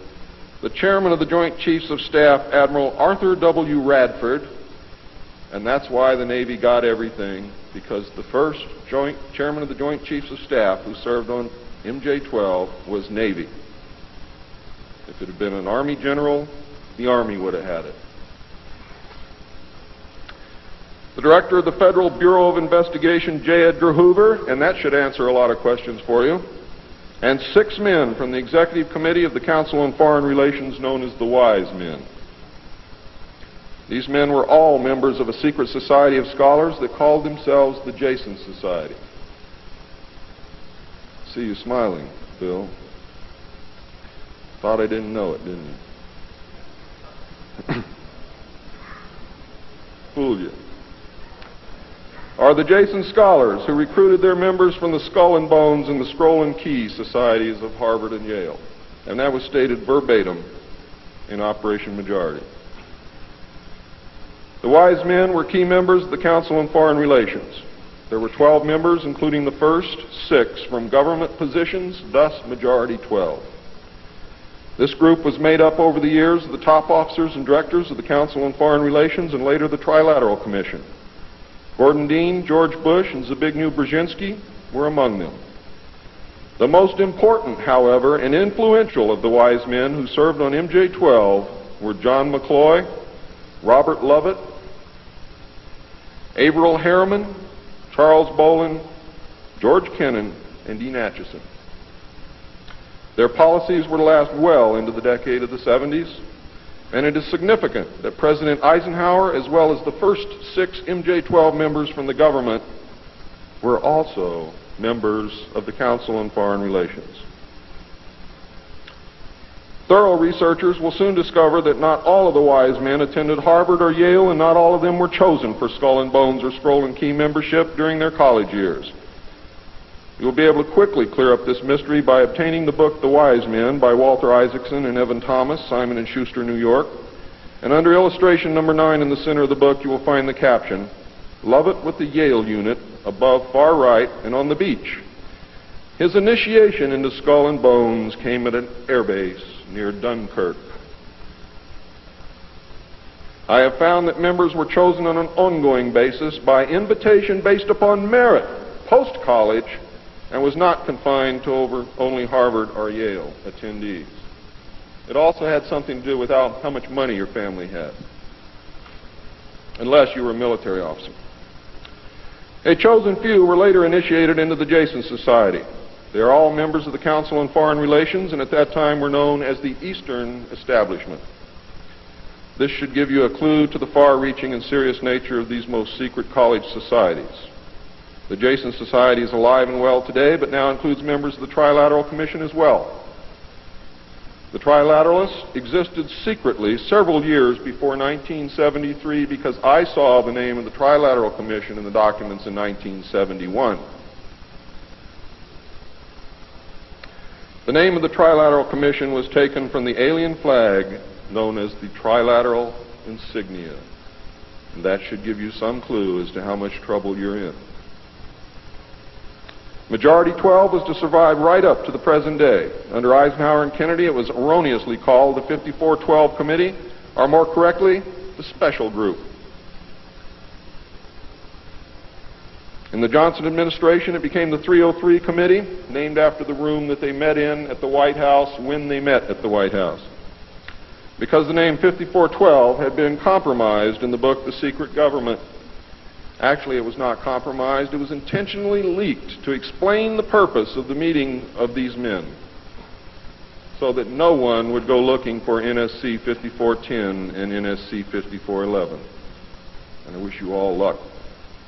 A: the Chairman of the Joint Chiefs of Staff, Admiral Arthur W. Radford, and that's why the Navy got everything, because the first Chairman of the Joint Chiefs of Staff who served on MJ-12 was Navy. If it had been an Army general, the Army would have had it. The Director of the Federal Bureau of Investigation, J. Edgar Hoover, and that should answer a lot of questions for you, and 6 men from the Executive Committee of the Council on Foreign Relations known as the Wise Men. These men were all members of a secret society of scholars that called themselves the Jason Society. See you smiling, Bill. Thought I didn't know it, didn't you? Fooled you. Are the Jason scholars who recruited their members from the Skull and Bones and the Scroll and Key societies of Harvard and Yale. And that was stated verbatim in Operation Majority. The Wise Men were key members of the Council on Foreign Relations. There were 12 members, including the first 6 from government positions, thus Majority 12. This group was made up over the years of the top officers and directors of the Council on Foreign Relations and later the Trilateral Commission. Gordon Dean, George Bush, and Zbigniew Brzezinski were among them. The most important, however, and influential of the Wise Men who served on MJ-12 were John McCloy, Robert Lovett, Averill Harriman, Charles Bolin, George Kennan, and Dean Acheson. Their policies were to last well into the decade of the 70s, and it is significant that President Eisenhower, as well as the first 6 MJ-12 members from the government, were also members of the Council on Foreign Relations. Thorough researchers will soon discover that not all of the Wise Men attended Harvard or Yale, and not all of them were chosen for Skull and Bones or Scroll and Key membership during their college years. You will be able to quickly clear up this mystery by obtaining the book The Wise Men by Walter Isaacson and Evan Thomas, Simon & Schuster, New York. And under illustration number 9 in the center of the book, you will find the caption, "Lovett with the Yale unit, above far right and on the beach. His initiation into Skull and Bones came at an airbase near Dunkirk." I have found that members were chosen on an ongoing basis by invitation based upon merit, post-college, and was not confined to only Harvard or Yale attendees. It also had something to do with how much money your family had, unless you were a military officer. A chosen few were later initiated into the Jason Society. They are all members of the Council on Foreign Relations, and at that time were known as the Eastern Establishment. This should give you a clue to the far-reaching and serious nature of these most secret college societies. The Jason Society is alive and well today, but now includes members of the Trilateral Commission as well. The Trilateralists existed secretly several years before 1973 because I saw the name of the Trilateral Commission in the documents in 1971. The name of the Trilateral Commission was taken from the alien flag known as the Trilateral Insignia. And that should give you some clue as to how much trouble you're in. Majority 12 was to survive right up to the present day. Under Eisenhower and Kennedy, it was erroneously called the 5412 Committee, or more correctly, the Special Group. In the Johnson administration, it became the 303 Committee, named after the room that they met in at the White House when they met at the White House. Because the name 5412 had been compromised in the book The Secret Government. Actually, it was not compromised. It was intentionally leaked to explain the purpose of the meeting of these men, so that no one would go looking for NSC 5410 and NSC 5411. And I wish you all luck.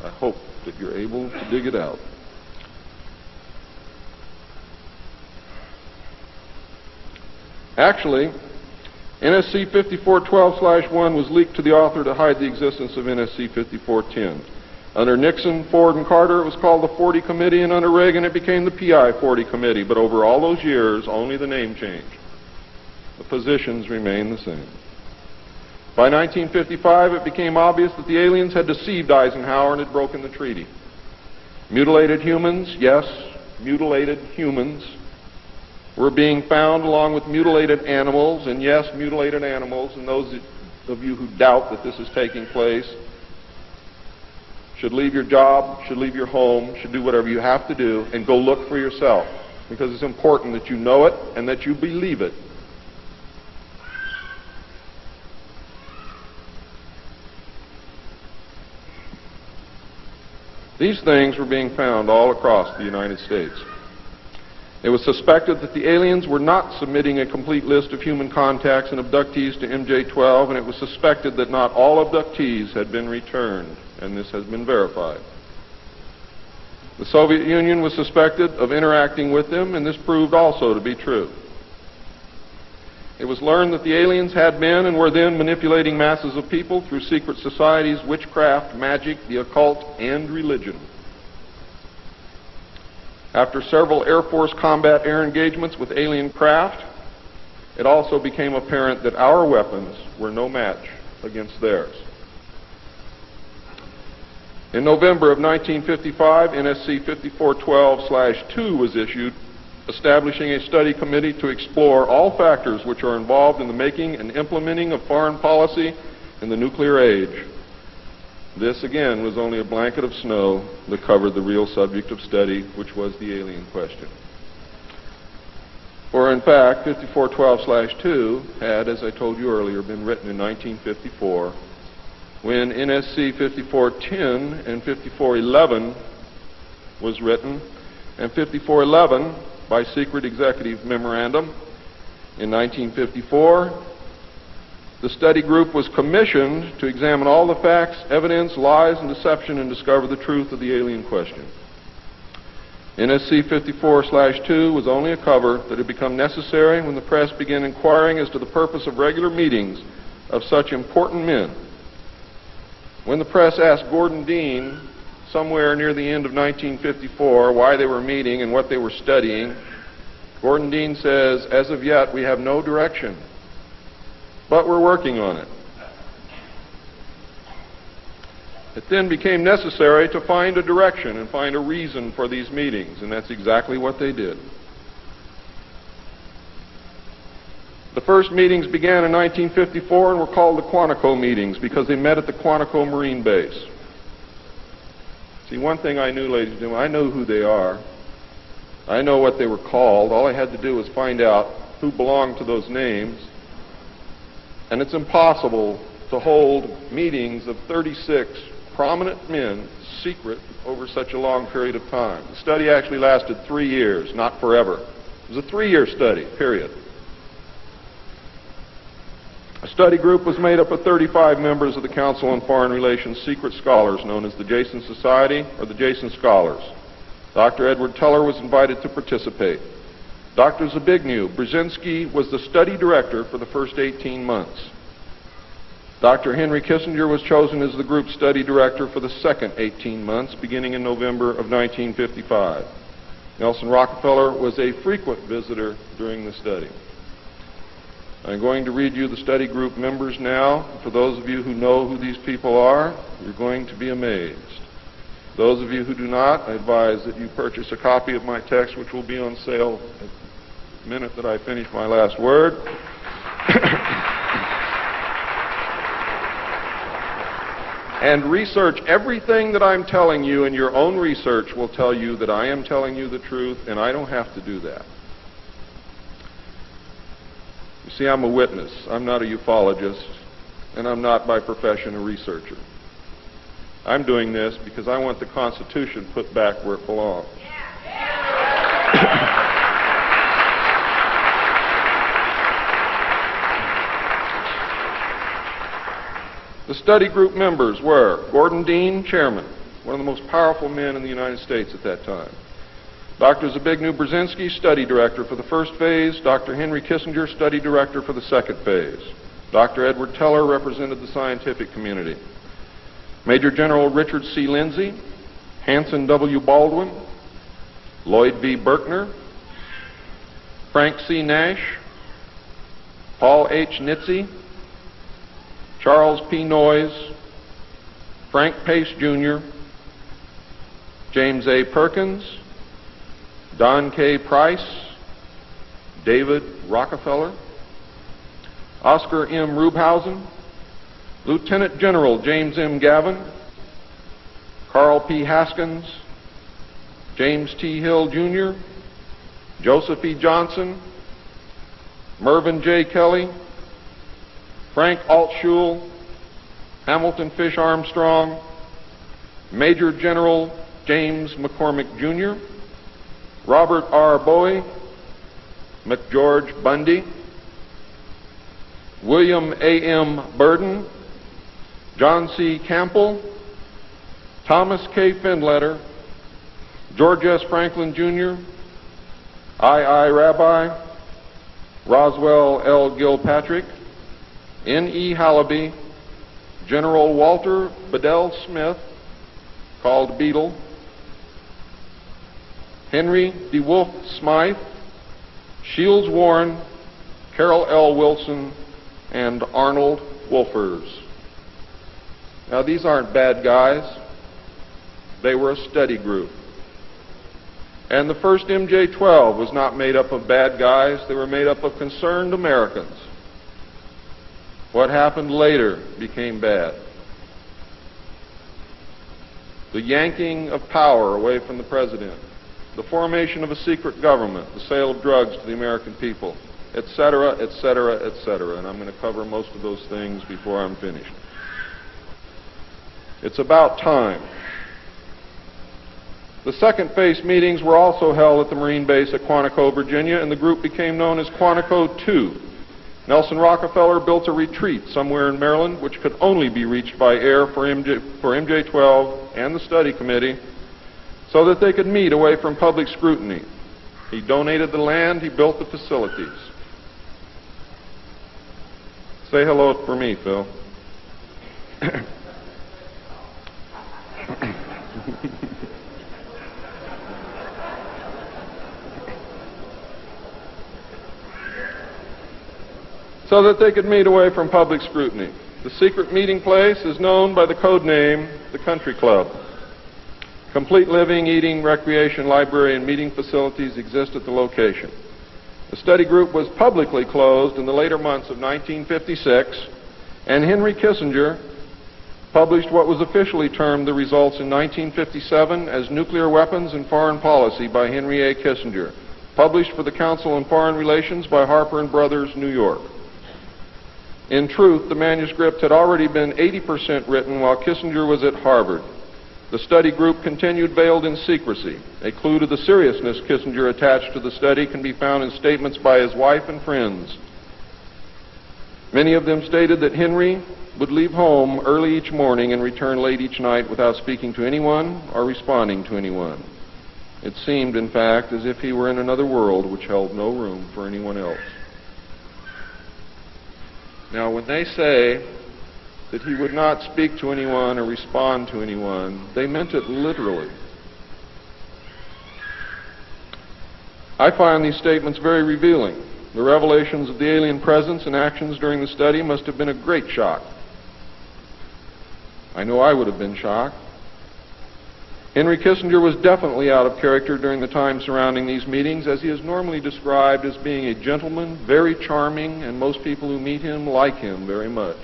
A: I hope that you're able to dig it out. Actually, NSC 5412/1 was leaked to the author to hide the existence of NSC 5410. Under Nixon, Ford, and Carter, it was called the 40 Committee, and under Reagan, it became the PI 40 Committee. But over all those years, only the name changed. The positions remained the same. By 1955, it became obvious that the aliens had deceived Eisenhower and had broken the treaty. Mutilated humans, yes, mutilated humans, were being found along with mutilated animals, and yes, mutilated animals, and those of you who doubt that this is taking place should leave your job, should leave your home, should do whatever you have to do, and go look for yourself, because it's important that you know it and that you believe it. These things were being found all across the United States. It was suspected that the aliens were not submitting a complete list of human contacts and abductees to MJ-12, and it was suspected that not all abductees had been returned, and this has been verified. The Soviet Union was suspected of interacting with them, and this proved also to be true. It was learned that the aliens had been and were then manipulating masses of people through secret societies, witchcraft, magic, the occult, and religion. After several Air Force combat air engagements with alien craft, it also became apparent that our weapons were no match against theirs. In November of 1955, NSC 5412/2 was issued, establishing a study committee to explore all factors which are involved in the making and implementing of foreign policy in the nuclear age. This, again, was only a blanket of snow that covered the real subject of study, which was the alien question. For, in fact, 5412/2 had, as I told you earlier, been written in 1954, when NSC 5410 and 5411 was written, and 5411 by secret executive memorandum in 1954. The study group was commissioned to examine all the facts, evidence, lies, and deception and discover the truth of the alien question. NSC 54/2 was only a cover that had become necessary when the press began inquiring as to the purpose of regular meetings of such important men. When the press asked Gordon Dean, somewhere near the end of 1954, why they were meeting and what they were studying, Gordon Dean says, "As of yet, we have no direction, but we're working on it." It then became necessary to find a direction and find a reason for these meetings, and that's exactly what they did. The first meetings began in 1954 and were called the Quantico meetings because they met at the Quantico Marine Base. See, one thing I knew, ladies and gentlemen, I know who they are. I know what they were called. All I had to do was find out who belong to those names, and it's impossible to hold meetings of 36 prominent men secret over such a long period of time. The study actually lasted 3 years, not forever. It was a 3-year study, period. A study group was made up of 35 members of the Council on Foreign Relations secret scholars known as the Jason Society or the Jason Scholars. Dr. Edward Teller was invited to participate. Dr. Zbigniew Brzezinski was the study director for the first 18 months. Dr. Henry Kissinger was chosen as the group study director for the second 18 months, beginning in November of 1955. Nelson Rockefeller was a frequent visitor during the study. I'm going to read you the study group members now. For those of you who know who these people are, you're going to be amazed. Those of you who do not, I advise that you purchase a copy of my text, which will be on sale the minute that I finish my last word. And research everything that I'm telling you, and your own research will tell you that I am telling you the truth, and I don't have to do that. You see, I'm a witness. I'm not a ufologist, and I'm not by profession a researcher. I'm doing this because I want the Constitution put back where it belongs. The study group members were Gordon Dean, chairman, one of the most powerful men in the United States at that time. Dr. Zbigniew Brzezinski, study director for the first phase. Dr. Henry Kissinger, study director for the second phase. Dr. Edward Teller represented the scientific community. Major General Richard C. Lindsay, Hanson W. Baldwin, Lloyd B. Berkner, Frank C. Nash, Paul H. Nitze, Charles P. Noyes, Frank Pace, Jr., James A. Perkins, Don K. Price, David Rockefeller, Oscar M. Rubhausen, Lieutenant General James M. Gavin, Carl P. Haskins, James T. Hill, Jr., Joseph E. Johnson, Mervyn J. Kelly, Frank Altschul, Hamilton Fish Armstrong, Major General James McCormick, Jr., Robert R. Bowie, McGeorge Bundy, William A. M. Burden, John C. Campbell, Thomas K. Findletter, George S. Franklin, Jr., I. Rabbi, Roswell L. Gilpatrick, N. E. Hallaby, General Walter Bedell Smith, called Beetle, Henry DeWolf Smythe, Shields Warren, Carol L. Wilson, and Arnold Wolfers. Now, these aren't bad guys. They were a study group. And the first MJ-12 was not made up of bad guys. They were made up of concerned Americans. What happened later became bad. The yanking of power away from the president, the formation of a secret government, the sale of drugs to the American people, etc., etc., etc. And I'm going to cover most of those things before I'm finished. It's about time. The second phase meetings were also held at the Marine base at Quantico, Virginia, and the group became known as Quantico II. Nelson Rockefeller built a retreat somewhere in Maryland which could only be reached by air for MJ-12 and the study committee so that they could meet away from public scrutiny. He donated the land, he built the facilities. Say hello for me, Phil. So that they could meet away from public scrutiny. The secret meeting place is known by the code name, the Country Club. Complete living, eating, recreation, library, and meeting facilities exist at the location. The study group was publicly closed in the later months of 1956, and Henry Kissinger published what was officially termed the results in 1957 as Nuclear Weapons and Foreign Policy by Henry A. Kissinger. published for the Council on Foreign Relations by Harper & Brothers, New York. In truth, the manuscript had already been 80% written while Kissinger was at Harvard. The study group continued veiled in secrecy. A clue to the seriousness Kissinger attached to the study can be found in statements by his wife and friends. Many of them stated that Henry would leave home early each morning and return late each night without speaking to anyone or responding to anyone. It seemed, in fact, as if he were in another world which held no room for anyone else. Now, when they say that he would not speak to anyone or respond to anyone, they meant it literally. I find these statements very revealing. The revelations of the alien presence and actions during the study must have been a great shock. I know I would have been shocked. Henry Kissinger was definitely out of character during the time surrounding these meetings, as he is normally described as being a gentleman, very charming, and most people who meet him like him very much.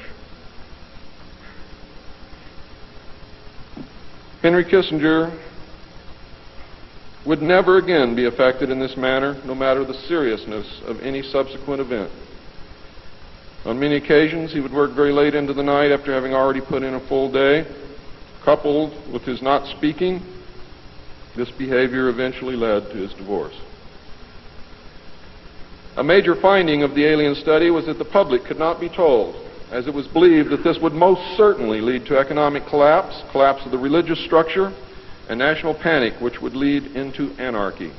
A: Henry Kissinger would never again be affected in this manner, no matter the seriousness of any subsequent event. On many occasions, he would work very late into the night after having already put in a full day. Coupled with his not speaking, this behavior eventually led to his divorce. A major finding of the alien study was that the public could not be told, as it was believed that this would most certainly lead to economic collapse of the religious structure, and national panic, which would lead into anarchy.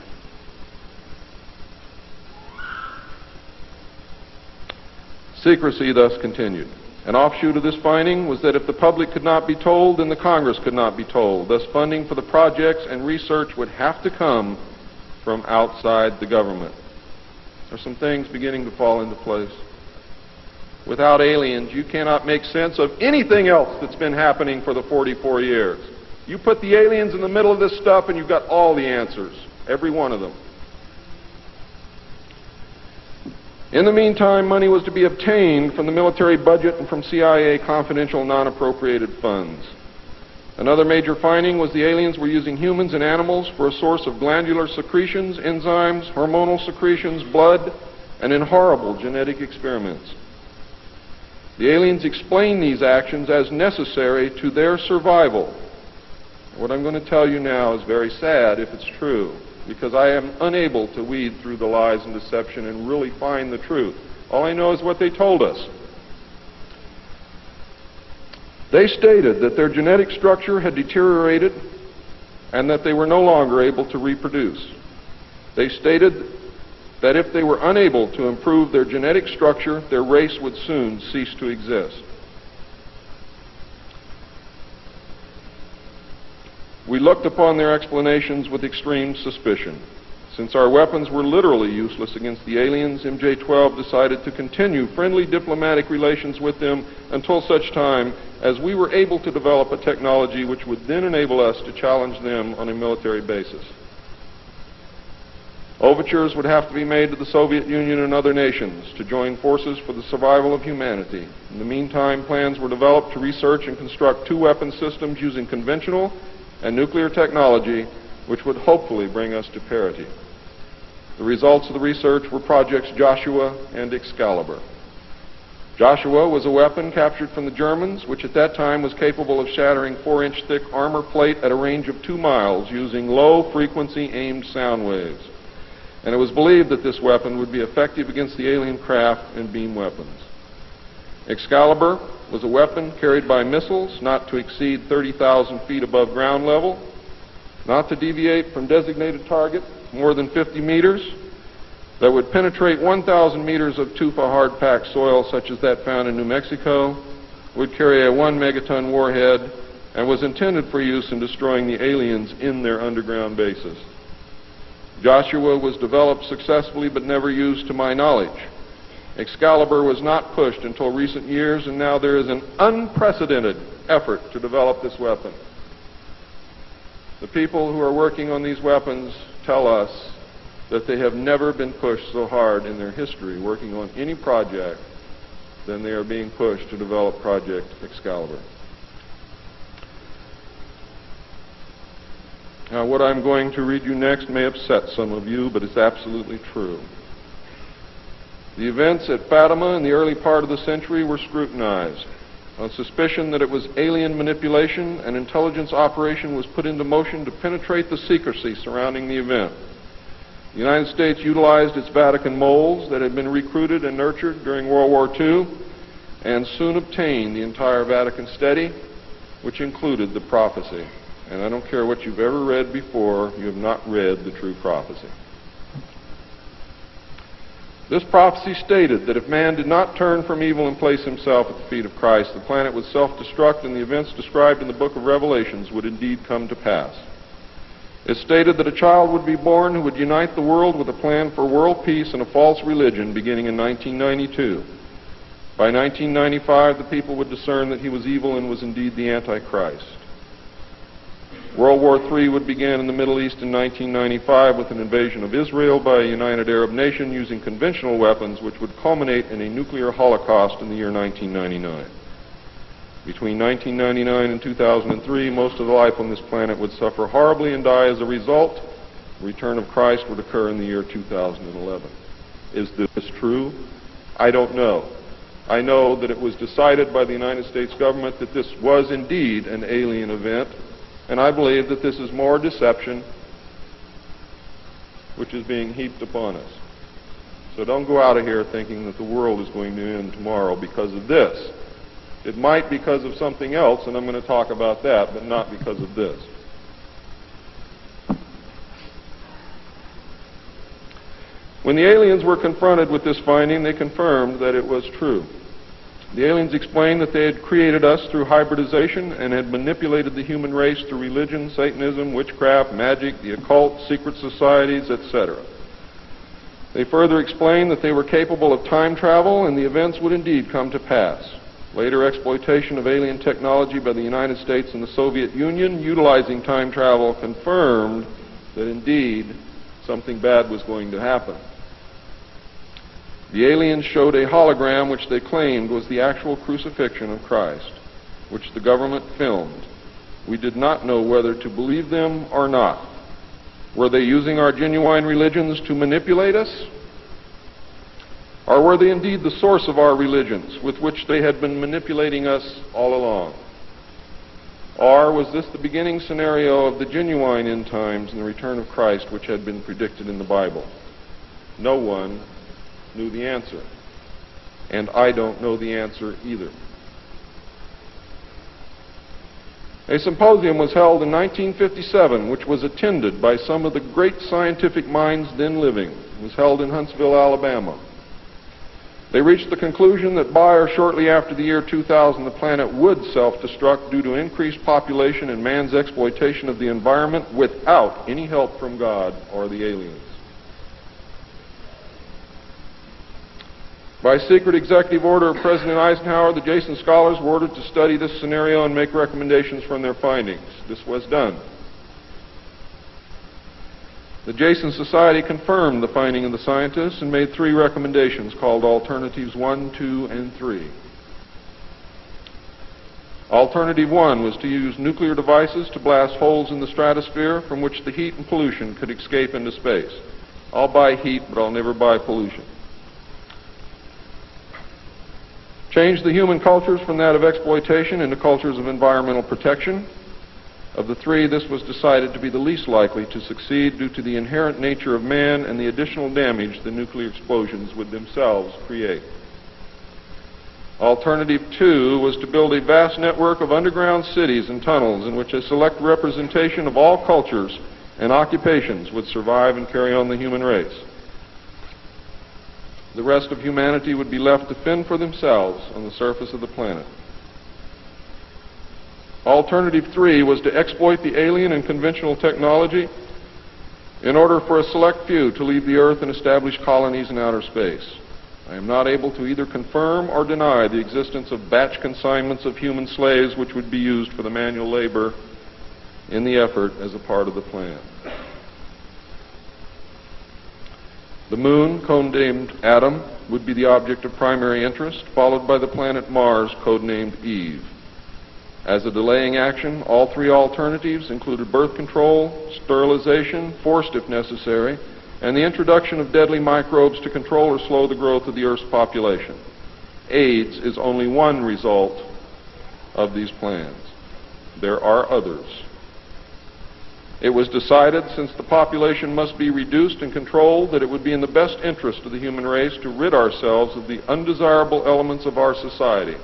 A: Secrecy thus continued. An offshoot of this finding was that if the public could not be told, then the Congress could not be told. Thus, funding for the projects and research would have to come from outside the government. There are some things beginning to fall into place. Without aliens, you cannot make sense of anything else that's been happening for the 44 years. You put the aliens in the middle of this stuff and you've got all the answers, every one of them. In the meantime, money was to be obtained from the military budget and from CIA confidential non-appropriated funds. Another major finding was the aliens were using humans and animals for a source of glandular secretions, enzymes, hormonal secretions, blood, and in horrible genetic experiments. The aliens explained these actions as necessary to their survival. What I'm going to tell you now is very sad if it's true, because I am unable to weed through the lies and deception and really find the truth. All I know is what they told us. They stated that their genetic structure had deteriorated and that they were no longer able to reproduce. They stated that if they were unable to improve their genetic structure, their race would soon cease to exist. We looked upon their explanations with extreme suspicion. Since our weapons were literally useless against the aliens, MJ-12 decided to continue friendly diplomatic relations with them until such time as we were able to develop a technology which would then enable us to challenge them on a military basis. Overtures would have to be made to the Soviet Union and other nations to join forces for the survival of humanity. In the meantime, plans were developed to research and construct two weapon systems using conventional and nuclear technology, which would hopefully bring us to parity. The results of the research were projects Joshua and Excalibur. Joshua was a weapon captured from the Germans, which at that time was capable of shattering 4-inch thick armor plate at a range of 2 miles using low-frequency aimed sound waves. And it was believed that this weapon would be effective against the alien craft and beam weapons. Excalibur was a weapon carried by missiles not to exceed 30,000 feet above ground level, not to deviate from designated target more than 50 meters, that would penetrate 1,000 meters of tufa hard-packed soil such as that found in New Mexico, would carry a 1 megaton warhead, and was intended for use in destroying the aliens in their underground bases. Joshua was developed successfully but never used to my knowledge. Excalibur was not pushed until recent years, and now there is an unprecedented effort to develop this weapon. The people who are working on these weapons tell us that they have never been pushed so hard in their history working on any project than they are being pushed to develop Project Excalibur. Now, what I'm going to read you next may upset some of you, but it's absolutely true. The events at Fatima in the early part of the century were scrutinized. On suspicion that it was alien manipulation, an intelligence operation was put into motion to penetrate the secrecy surrounding the event. The United States utilized its Vatican moles that had been recruited and nurtured during World War II and soon obtained the entire Vatican study, which included the prophecy. And I don't care what you've ever read before, you have not read the true prophecy. This prophecy stated that if man did not turn from evil and place himself at the feet of Christ, the planet would self-destruct and the events described in the book of Revelations would indeed come to pass. It stated that a child would be born who would unite the world with a plan for world peace and a false religion beginning in 1992. By 1995, the people would discern that he was evil and was indeed the Antichrist. World War III would begin in the Middle East in 1995 with an invasion of Israel by a united Arab nation using conventional weapons, which would culminate in a nuclear holocaust in the year 1999. Between 1999 and 2003, most of the life on this planet would suffer horribly and die as a result. The return of Christ would occur in the year 2011. Is this true? I don't know. I know that it was decided by the United States government that this was indeed an alien event, and I believe that this is more deception which is being heaped upon us. So don't go out of here thinking that the world is going to end tomorrow because of this. It might because of something else, and I'm going to talk about that, but not because of this. When the aliens were confronted with this finding, they confirmed that it was true. The aliens explained that they had created us through hybridization and had manipulated the human race through religion, Satanism, witchcraft, magic, the occult, secret societies, etc. They further explained that they were capable of time travel and the events would indeed come to pass. Later exploitation of alien technology by the United States and the Soviet Union utilizing time travel confirmed that indeed something bad was going to happen. The aliens showed a hologram which they claimed was the actual crucifixion of Christ, which the government filmed. We did not know whether to believe them or not. Were they using our genuine religions to manipulate us? Or were they indeed the source of our religions with which they had been manipulating us all along? Or was this the beginning scenario of the genuine end times and the return of Christ which had been predicted in the Bible? No one knew the answer. And I don't know the answer either. A symposium was held in 1957 which was attended by some of the great scientific minds then living. It was held in Huntsville, Alabama. They reached the conclusion that by or shortly after the year 2000, the planet would self-destruct due to increased population and man's exploitation of the environment without any help from God or the aliens. By secret executive order of President Eisenhower, the Jason scholars were ordered to study this scenario and make recommendations from their findings. This was done. The Jason Society confirmed the finding of the scientists and made 3 recommendations called Alternatives 1, 2, and 3. Alternative 1 was to use nuclear devices to blast holes in the stratosphere from which the heat and pollution could escape into space. I'll buy heat, but I'll never buy pollution. Change the human cultures from that of exploitation into cultures of environmental protection. Of the 3, this was decided to be the least likely to succeed due to the inherent nature of man and the additional damage the nuclear explosions would themselves create. Alternative 2 was to build a vast network of underground cities and tunnels in which a select representation of all cultures and occupations would survive and carry on the human race. The rest of humanity would be left to fend for themselves on the surface of the planet. Alternative 3 was to exploit the alien and conventional technology in order for a select few to leave the Earth and establish colonies in outer space. I am not able to either confirm or deny the existence of batch consignments of human slaves which would be used for the manual labor in the effort as a part of the plan. The moon, codenamed Adam, would be the object of primary interest, followed by the planet Mars, codenamed Eve. As a delaying action, all three alternatives included birth control, sterilization, forced if necessary, and the introduction of deadly microbes to control or slow the growth of the Earth's population. AIDS is only one result of these plans. There are others. It was decided, since the population must be reduced and controlled, that it would be in the best interest of the human race to rid ourselves of the undesirable elements of our society.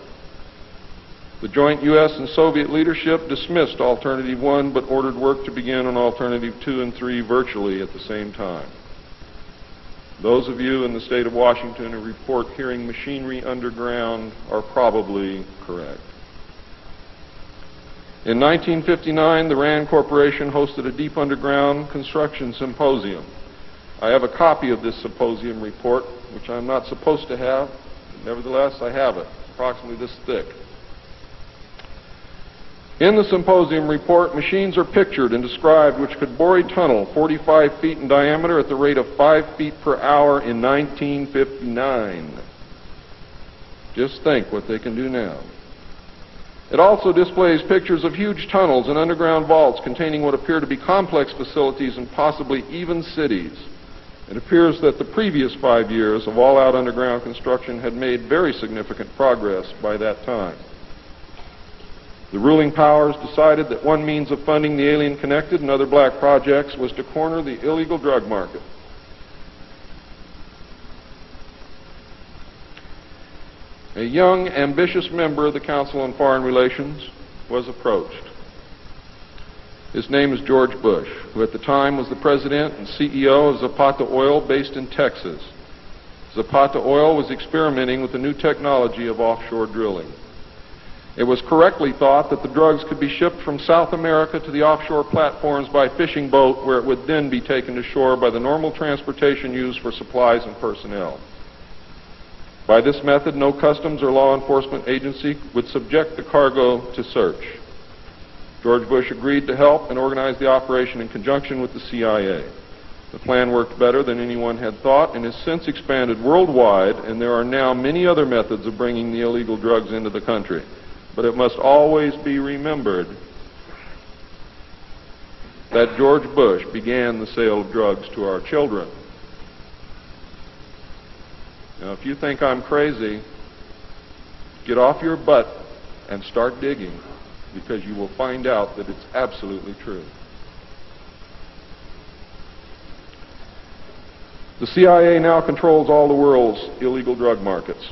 A: The joint U.S. and Soviet leadership dismissed Alternative 1 but ordered work to begin on Alternative 2 and 3 virtually at the same time. Those of you in the state of Washington who report hearing machinery underground are probably correct. In 1959, the RAND Corporation hosted a deep underground construction symposium. I have a copy of this symposium report, which I'm not supposed to have. Nevertheless, I have it, approximately this thick. In the symposium report, machines are pictured and described which could bore a tunnel 45 feet in diameter at the rate of 5 feet per hour in 1959. Just think what they can do now. It also displays pictures of huge tunnels and underground vaults containing what appear to be complex facilities and possibly even cities. It appears that the previous 5 years of all-out underground construction had made very significant progress by that time. The ruling powers decided that one means of funding the alien-connected and other black projects was to corner the illegal drug market. A young, ambitious member of the Council on Foreign Relations was approached. His name is George Bush, who at the time was the president and CEO of Zapata Oil based in Texas. Zapata Oil was experimenting with the new technology of offshore drilling. It was correctly thought that the drugs could be shipped from South America to the offshore platforms by fishing boat, where it would then be taken to shore by the normal transportation used for supplies and personnel. By this method, no customs or law enforcement agency would subject the cargo to search. George Bush agreed to help and organize the operation in conjunction with the CIA. The plan worked better than anyone had thought and has since expanded worldwide, and there are now many other methods of bringing the illegal drugs into the country. But it must always be remembered that George Bush began the sale of drugs to our children. Now, if you think I'm crazy, get off your butt and start digging, because you will find out that it's absolutely true. The CIA now controls all the world's illegal drug markets.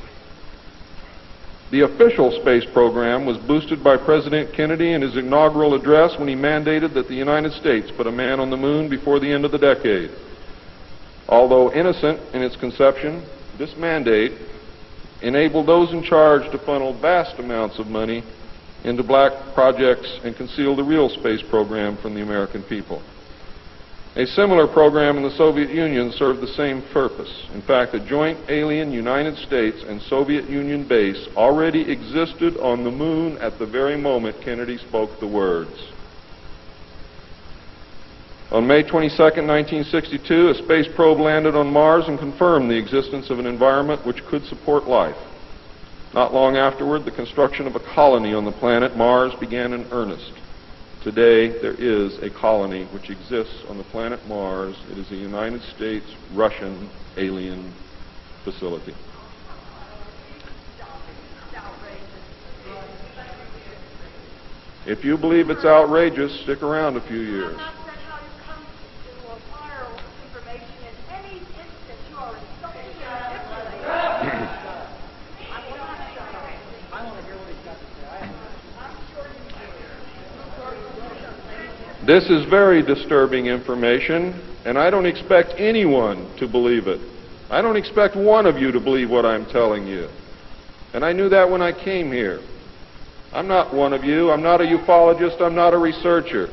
A: The official space program was boosted by President Kennedy in his inaugural address when he mandated that the United States put a man on the moon before the end of the decade. Although innocent in its conception, this mandate enabled those in charge to funnel vast amounts of money into black projects and conceal the real space program from the American people. A similar program in the Soviet Union served the same purpose. In fact, a joint alien United States and Soviet Union base already existed on the moon at the very moment Kennedy spoke the words. On May 22, 1962, a space probe landed on Mars and confirmed the existence of an environment which could support life. Not long afterward, the construction of a colony on the planet Mars began in earnest. Today, there is a colony which exists on the planet Mars. It is a United States-Russian alien facility. If you believe it's outrageous, stick around a few years. This is very disturbing information, and I don't expect anyone to believe it. I don't expect one of you to believe what I'm telling you. And I knew that when I came here. I'm not one of you. I'm not a ufologist. I'm not a researcher.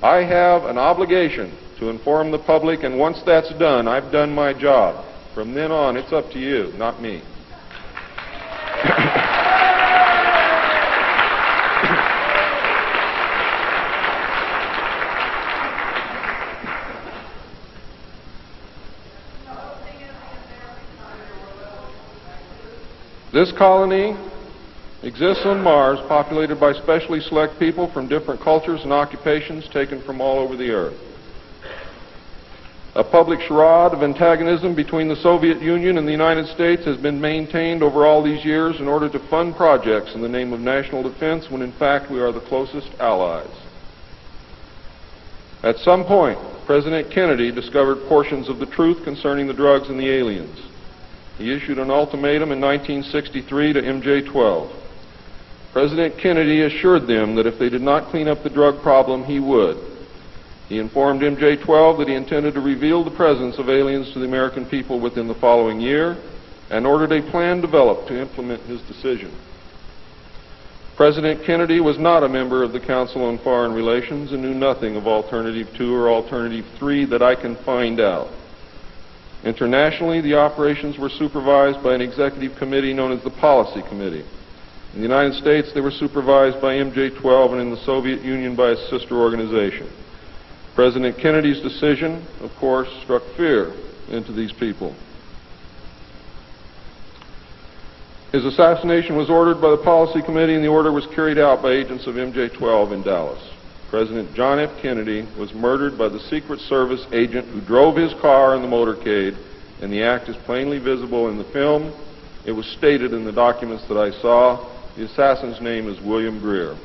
A: I have an obligation to inform the public, and once that's done, I've done my job. From then on, it's up to you, not me. This colony exists on Mars, populated by specially select people from different cultures and occupations taken from all over the earth. A public charade of antagonism between the Soviet Union and the United States has been maintained over all these years in order to fund projects in the name of national defense when in fact we are the closest allies. At some point, President Kennedy discovered portions of the truth concerning the drugs and the aliens. He issued an ultimatum in 1963 to MJ-12. President Kennedy assured them that if they did not clean up the drug problem, he would. He informed MJ-12 that he intended to reveal the presence of aliens to the American people within the following year and ordered a plan developed to implement his decision. President Kennedy was not a member of the Council on Foreign Relations and knew nothing of Alternative 2 or Alternative 3 that I can find out. Internationally, the operations were supervised by an executive committee known as the Policy Committee. In the United States, they were supervised by MJ-12 and in the Soviet Union by a sister organization. President Kennedy's decision, of course, struck fear into these people. His assassination was ordered by the Policy Committee, and the order was carried out by agents of MJ-12 in Dallas. President John F. Kennedy was murdered by the Secret Service agent who drove his car in the motorcade, and the act is plainly visible in the film. It was stated in the documents that I saw. The assassin's name is William Greer.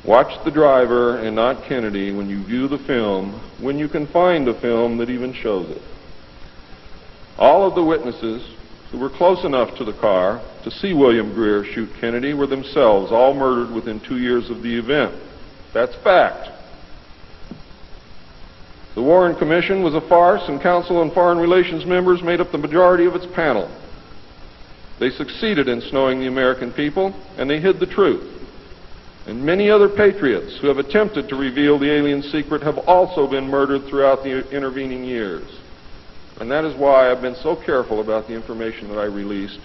A: Watch the driver and not Kennedy when you view the film, when you can find a film that even shows it. All of the witnesses who were close enough to the car to see William Greer shoot Kennedy were themselves all murdered within 2 years of the event. That's fact. The Warren Commission was a farce, and Council on Foreign Relations members made up the majority of its panel. They succeeded in snowing the American people, and they hid the truth. And many other patriots who have attempted to reveal the alien secret have also been murdered throughout the intervening years. And that is why I've been so careful about the information that I released,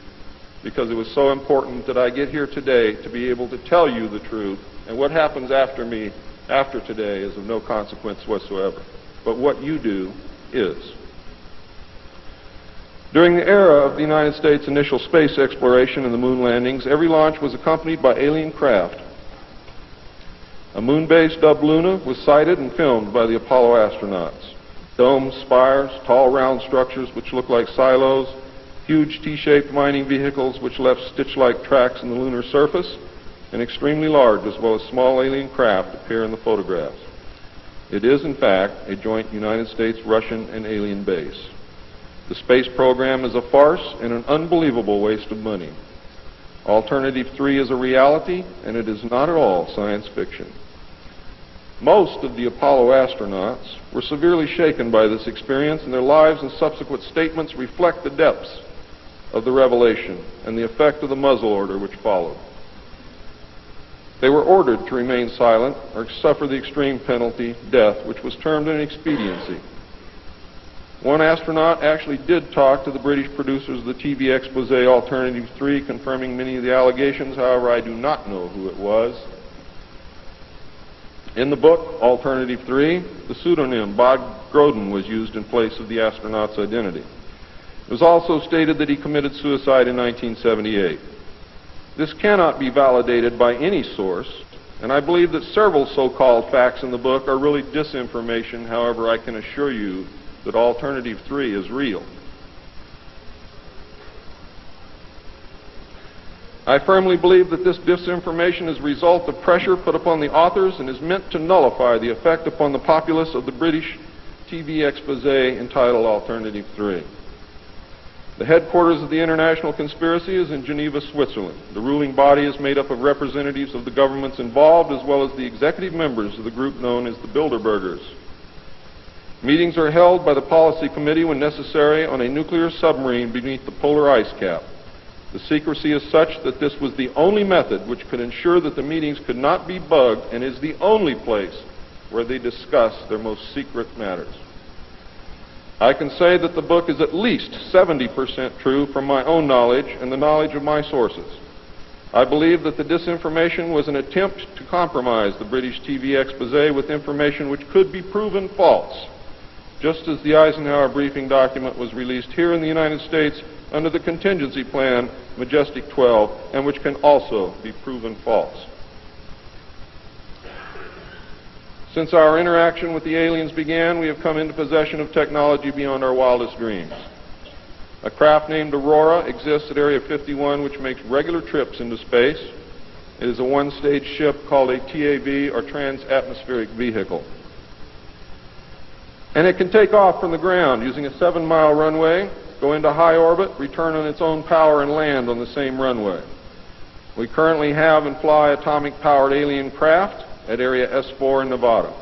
A: because it was so important that I get here today to be able to tell you the truth, and what happens after me, after today, is of no consequence whatsoever. But what you do is. During the era of the United States' initial space exploration and the moon landings, every launch was accompanied by alien craft. A moon base dubbed Luna was sighted and filmed by the Apollo astronauts. Domes, spires, tall round structures which look like silos, huge T-shaped mining vehicles which left stitch-like tracks in the lunar surface, and extremely large as well as small alien craft appear in the photographs. It is, in fact, a joint United States, Russian, and alien base. The space program is a farce and an unbelievable waste of money. Alternative 3 is a reality, and it is not at all science fiction. Most of the Apollo astronauts were severely shaken by this experience, and their lives and subsequent statements reflect the depths of the revelation and the effect of the muzzle order which followed. They were ordered to remain silent or suffer the extreme penalty, death, which was termed an expediency. One astronaut actually did talk to the British producers of the TV expose Alternative 3, confirming many of the allegations. However, I do not know who it was. In the book, Alternative 3, the pseudonym Bob Groden was used in place of the astronaut's identity. It was also stated that he committed suicide in 1978. This cannot be validated by any source, and I believe that several so-called facts in the book are really disinformation. However, I can assure you that Alternative 3 is real. I firmly believe that this disinformation is a result of pressure put upon the authors and is meant to nullify the effect upon the populace of the British TV expose entitled Alternative 3. The headquarters of the international conspiracy is in Geneva, Switzerland. The ruling body is made up of representatives of the governments involved as well as the executive members of the group known as the Bilderbergers. Meetings are held by the Policy Committee when necessary on a nuclear submarine beneath the polar ice cap. The secrecy is such that this was the only method which could ensure that the meetings could not be bugged, and is the only place where they discuss their most secret matters. I can say that the book is at least 70% true from my own knowledge and the knowledge of my sources. I believe that the disinformation was an attempt to compromise the British TV expose with information which could be proven false, just as the Eisenhower briefing document was released here in the United States under the contingency plan Majestic 12, and which can also be proven false. Since our interaction with the aliens began, we have come into possession of technology beyond our wildest dreams. A craft named Aurora exists at Area 51, which makes regular trips into space. It is a one-stage ship called a TAV, or Trans-Atmospheric Vehicle. And it can take off from the ground using a 7-mile runway, go into high orbit, return on its own power, and land on the same runway. We currently have and fly atomic-powered alien craft at Area S4 in Nevada.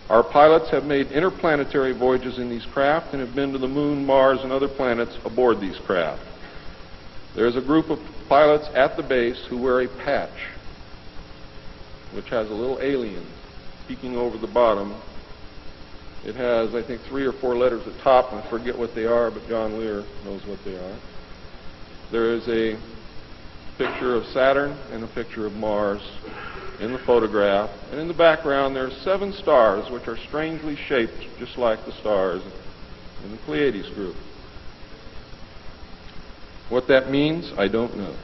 A: Our pilots have made interplanetary voyages in these craft and have been to the Moon, Mars, and other planets aboard these craft. There is a group of pilots at the base who wear a patch, which has a little alien peeking over the bottom. It has, I think, 3 or 4 letters at the top, and I forget what they are, but John Lear knows what they are. There is a picture of Saturn and a picture of Mars in the photograph, and in the background there are 7 stars which are strangely shaped just like the stars in the Pleiades group. What that means, I don't know.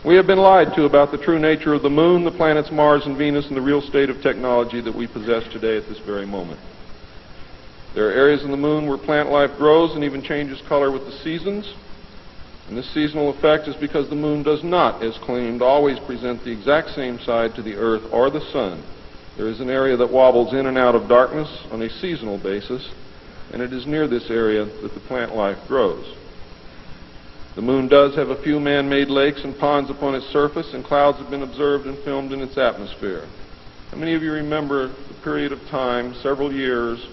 A: We have been lied to about the true nature of the Moon, the planets Mars and Venus, and the real state of technology that we possess today at this very moment. There are areas in the Moon where plant life grows and even changes color with the seasons. And this seasonal effect is because the Moon does not, as claimed, always present the exact same side to the Earth or the Sun. There is an area that wobbles in and out of darkness on a seasonal basis, and it is near this area that the plant life grows. The Moon does have a few man-made lakes and ponds upon its surface, and clouds have been observed and filmed in its atmosphere. How many of you remember the period of time, several years,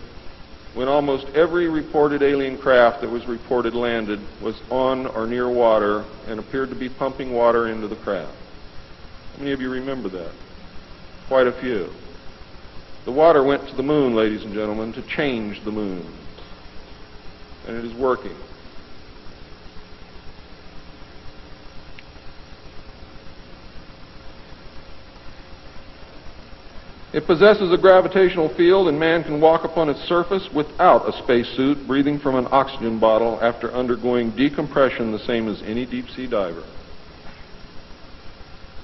A: when almost every reported alien craft that was reported landed was on or near water and appeared to be pumping water into the craft? How many of you remember that? Quite a few. The water went to the Moon, ladies and gentlemen, to change the Moon. And it is working. It possesses a gravitational field, and man can walk upon its surface without a spacesuit, breathing from an oxygen bottle after undergoing decompression the same as any deep-sea diver.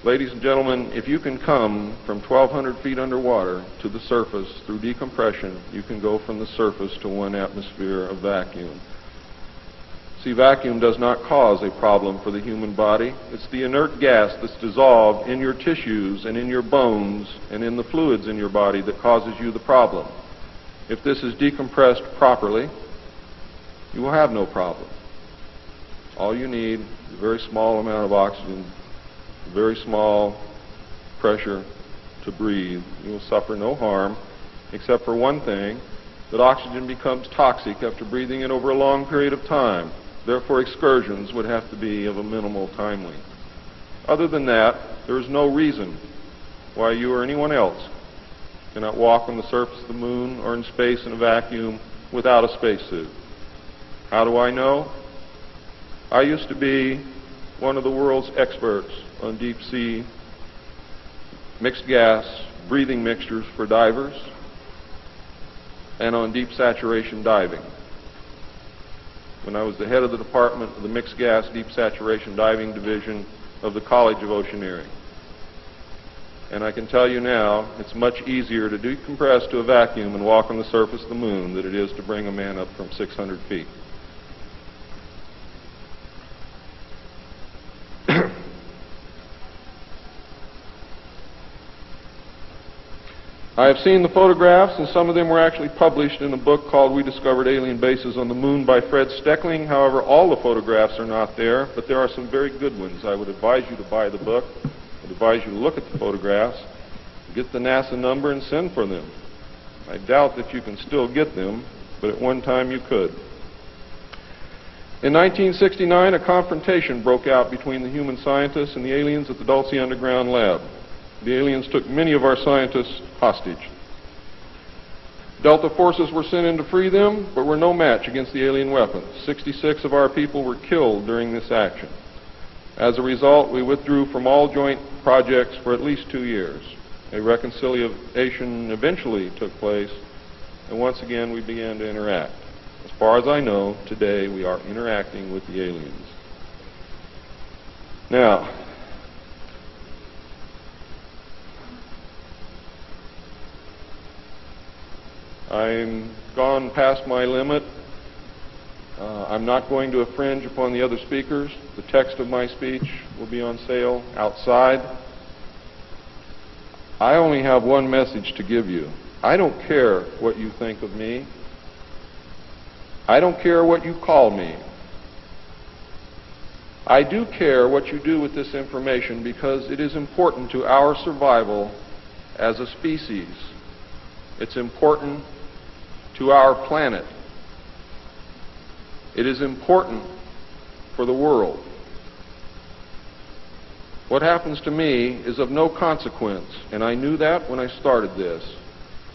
A: Ladies and gentlemen, if you can come from 1,200 feet underwater to the surface through decompression, you can go from the surface to 1 atmosphere of vacuum. See, vacuum does not cause a problem for the human body. It's the inert gas that's dissolved in your tissues and in your bones and in the fluids in your body that causes you the problem. If this is decompressed properly, you will have no problem. All you need is a very small amount of oxygen, a very small pressure to breathe. You will suffer no harm, except for one thing, that oxygen becomes toxic after breathing it over a long period of time. Therefore, excursions would have to be of a minimal time length. Other than that, there is no reason why you or anyone else cannot walk on the surface of the Moon or in space in a vacuum without a spacesuit. How do I know? I used to be one of the world's experts on deep-sea mixed gas breathing mixtures for divers and on deep saturation diving. When I was the head of the department of the Mixed Gas Deep Saturation Diving Division of the College of Oceaneering. And I can tell you now, it's much easier to decompress to a vacuum and walk on the surface of the Moon than it is to bring a man up from 600 feet. I have seen the photographs, and some of them were actually published in a book called We Discovered Alien Bases on the Moon by Fred Steckling. However, all the photographs are not there, but there are some very good ones. I would advise you to buy the book. I would advise you to look at the photographs, get the NASA number, and send for them. I doubt that you can still get them, but at one time you could. In 1969, a confrontation broke out between the human scientists and the aliens at the Dulce Underground Lab. The aliens took many of our scientists hostage. Delta forces were sent in to free them, but were no match against the alien weapons. 66 of our people were killed during this action. As a result, we withdrew from all joint projects for at least 2 years. A reconciliation eventually took place, and once again we began to interact. As far as I know, today we are interacting with the aliens. Now, I'm gone past my limit. I'm not going to infringe upon the other speakers. The text of my speech will be on sale outside. I only have one message to give you. I don't care what you think of me. I don't care what you call me. I do care what you do with this information because it is important to our survival as a species. It's important to our planet. It is important for the world. What happens to me is of no consequence, and I knew that when I started this.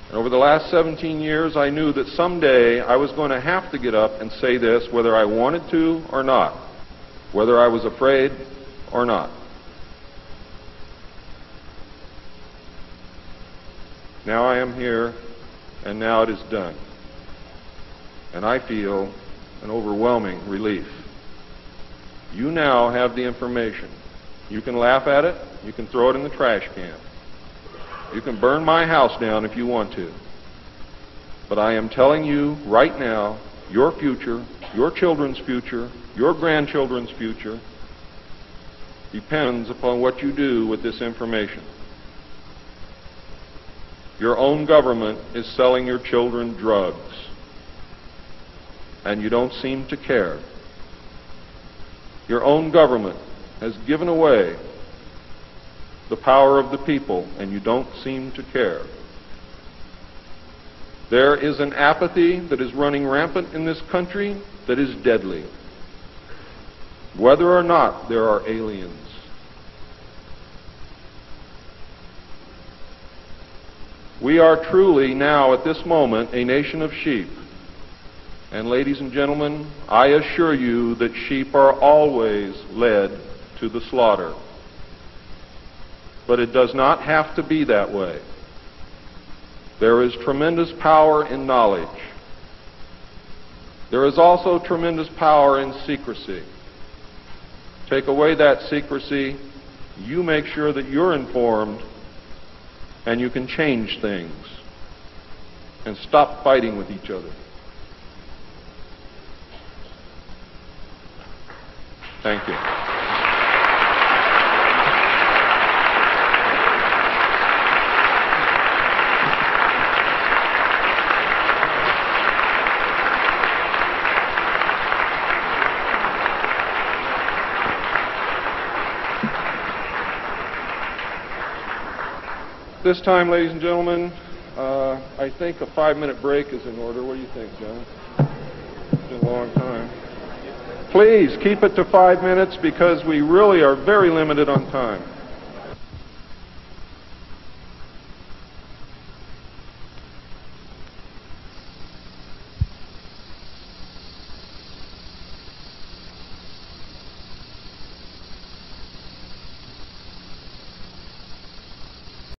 A: And over the last 17 years, I knew that someday I was going to have to get up and say this, whether I wanted to or not, whether I was afraid or not. Now I am here, and now it is done. And I feel an overwhelming relief. You now have the information. You can laugh at it. You can throw it in the trash can. You can burn my house down if you want to. But I am telling you right now, your future, your children's future, your grandchildren's future depends upon what you do with this information. Your own government is selling your children drugs, and you don't seem to care. Your own government has given away the power of the people, and you don't seem to care. There is an apathy that is running rampant in this country that is deadly, whether or not there are aliens. We are truly now, at this moment, a nation of sheep. And ladies and gentlemen, I assure you that sheep are always led to the slaughter. But it does not have to be that way. There is tremendous power in knowledge. There is also tremendous power in secrecy. Take away that secrecy, you make sure that you're informed, and you can change things and stop fighting with each other. Thank you. This time, ladies and gentlemen, I think a 5-minute break is in order. What do you think, John? It's been a long time. Please keep it to 5 minutes because we really are very limited on time.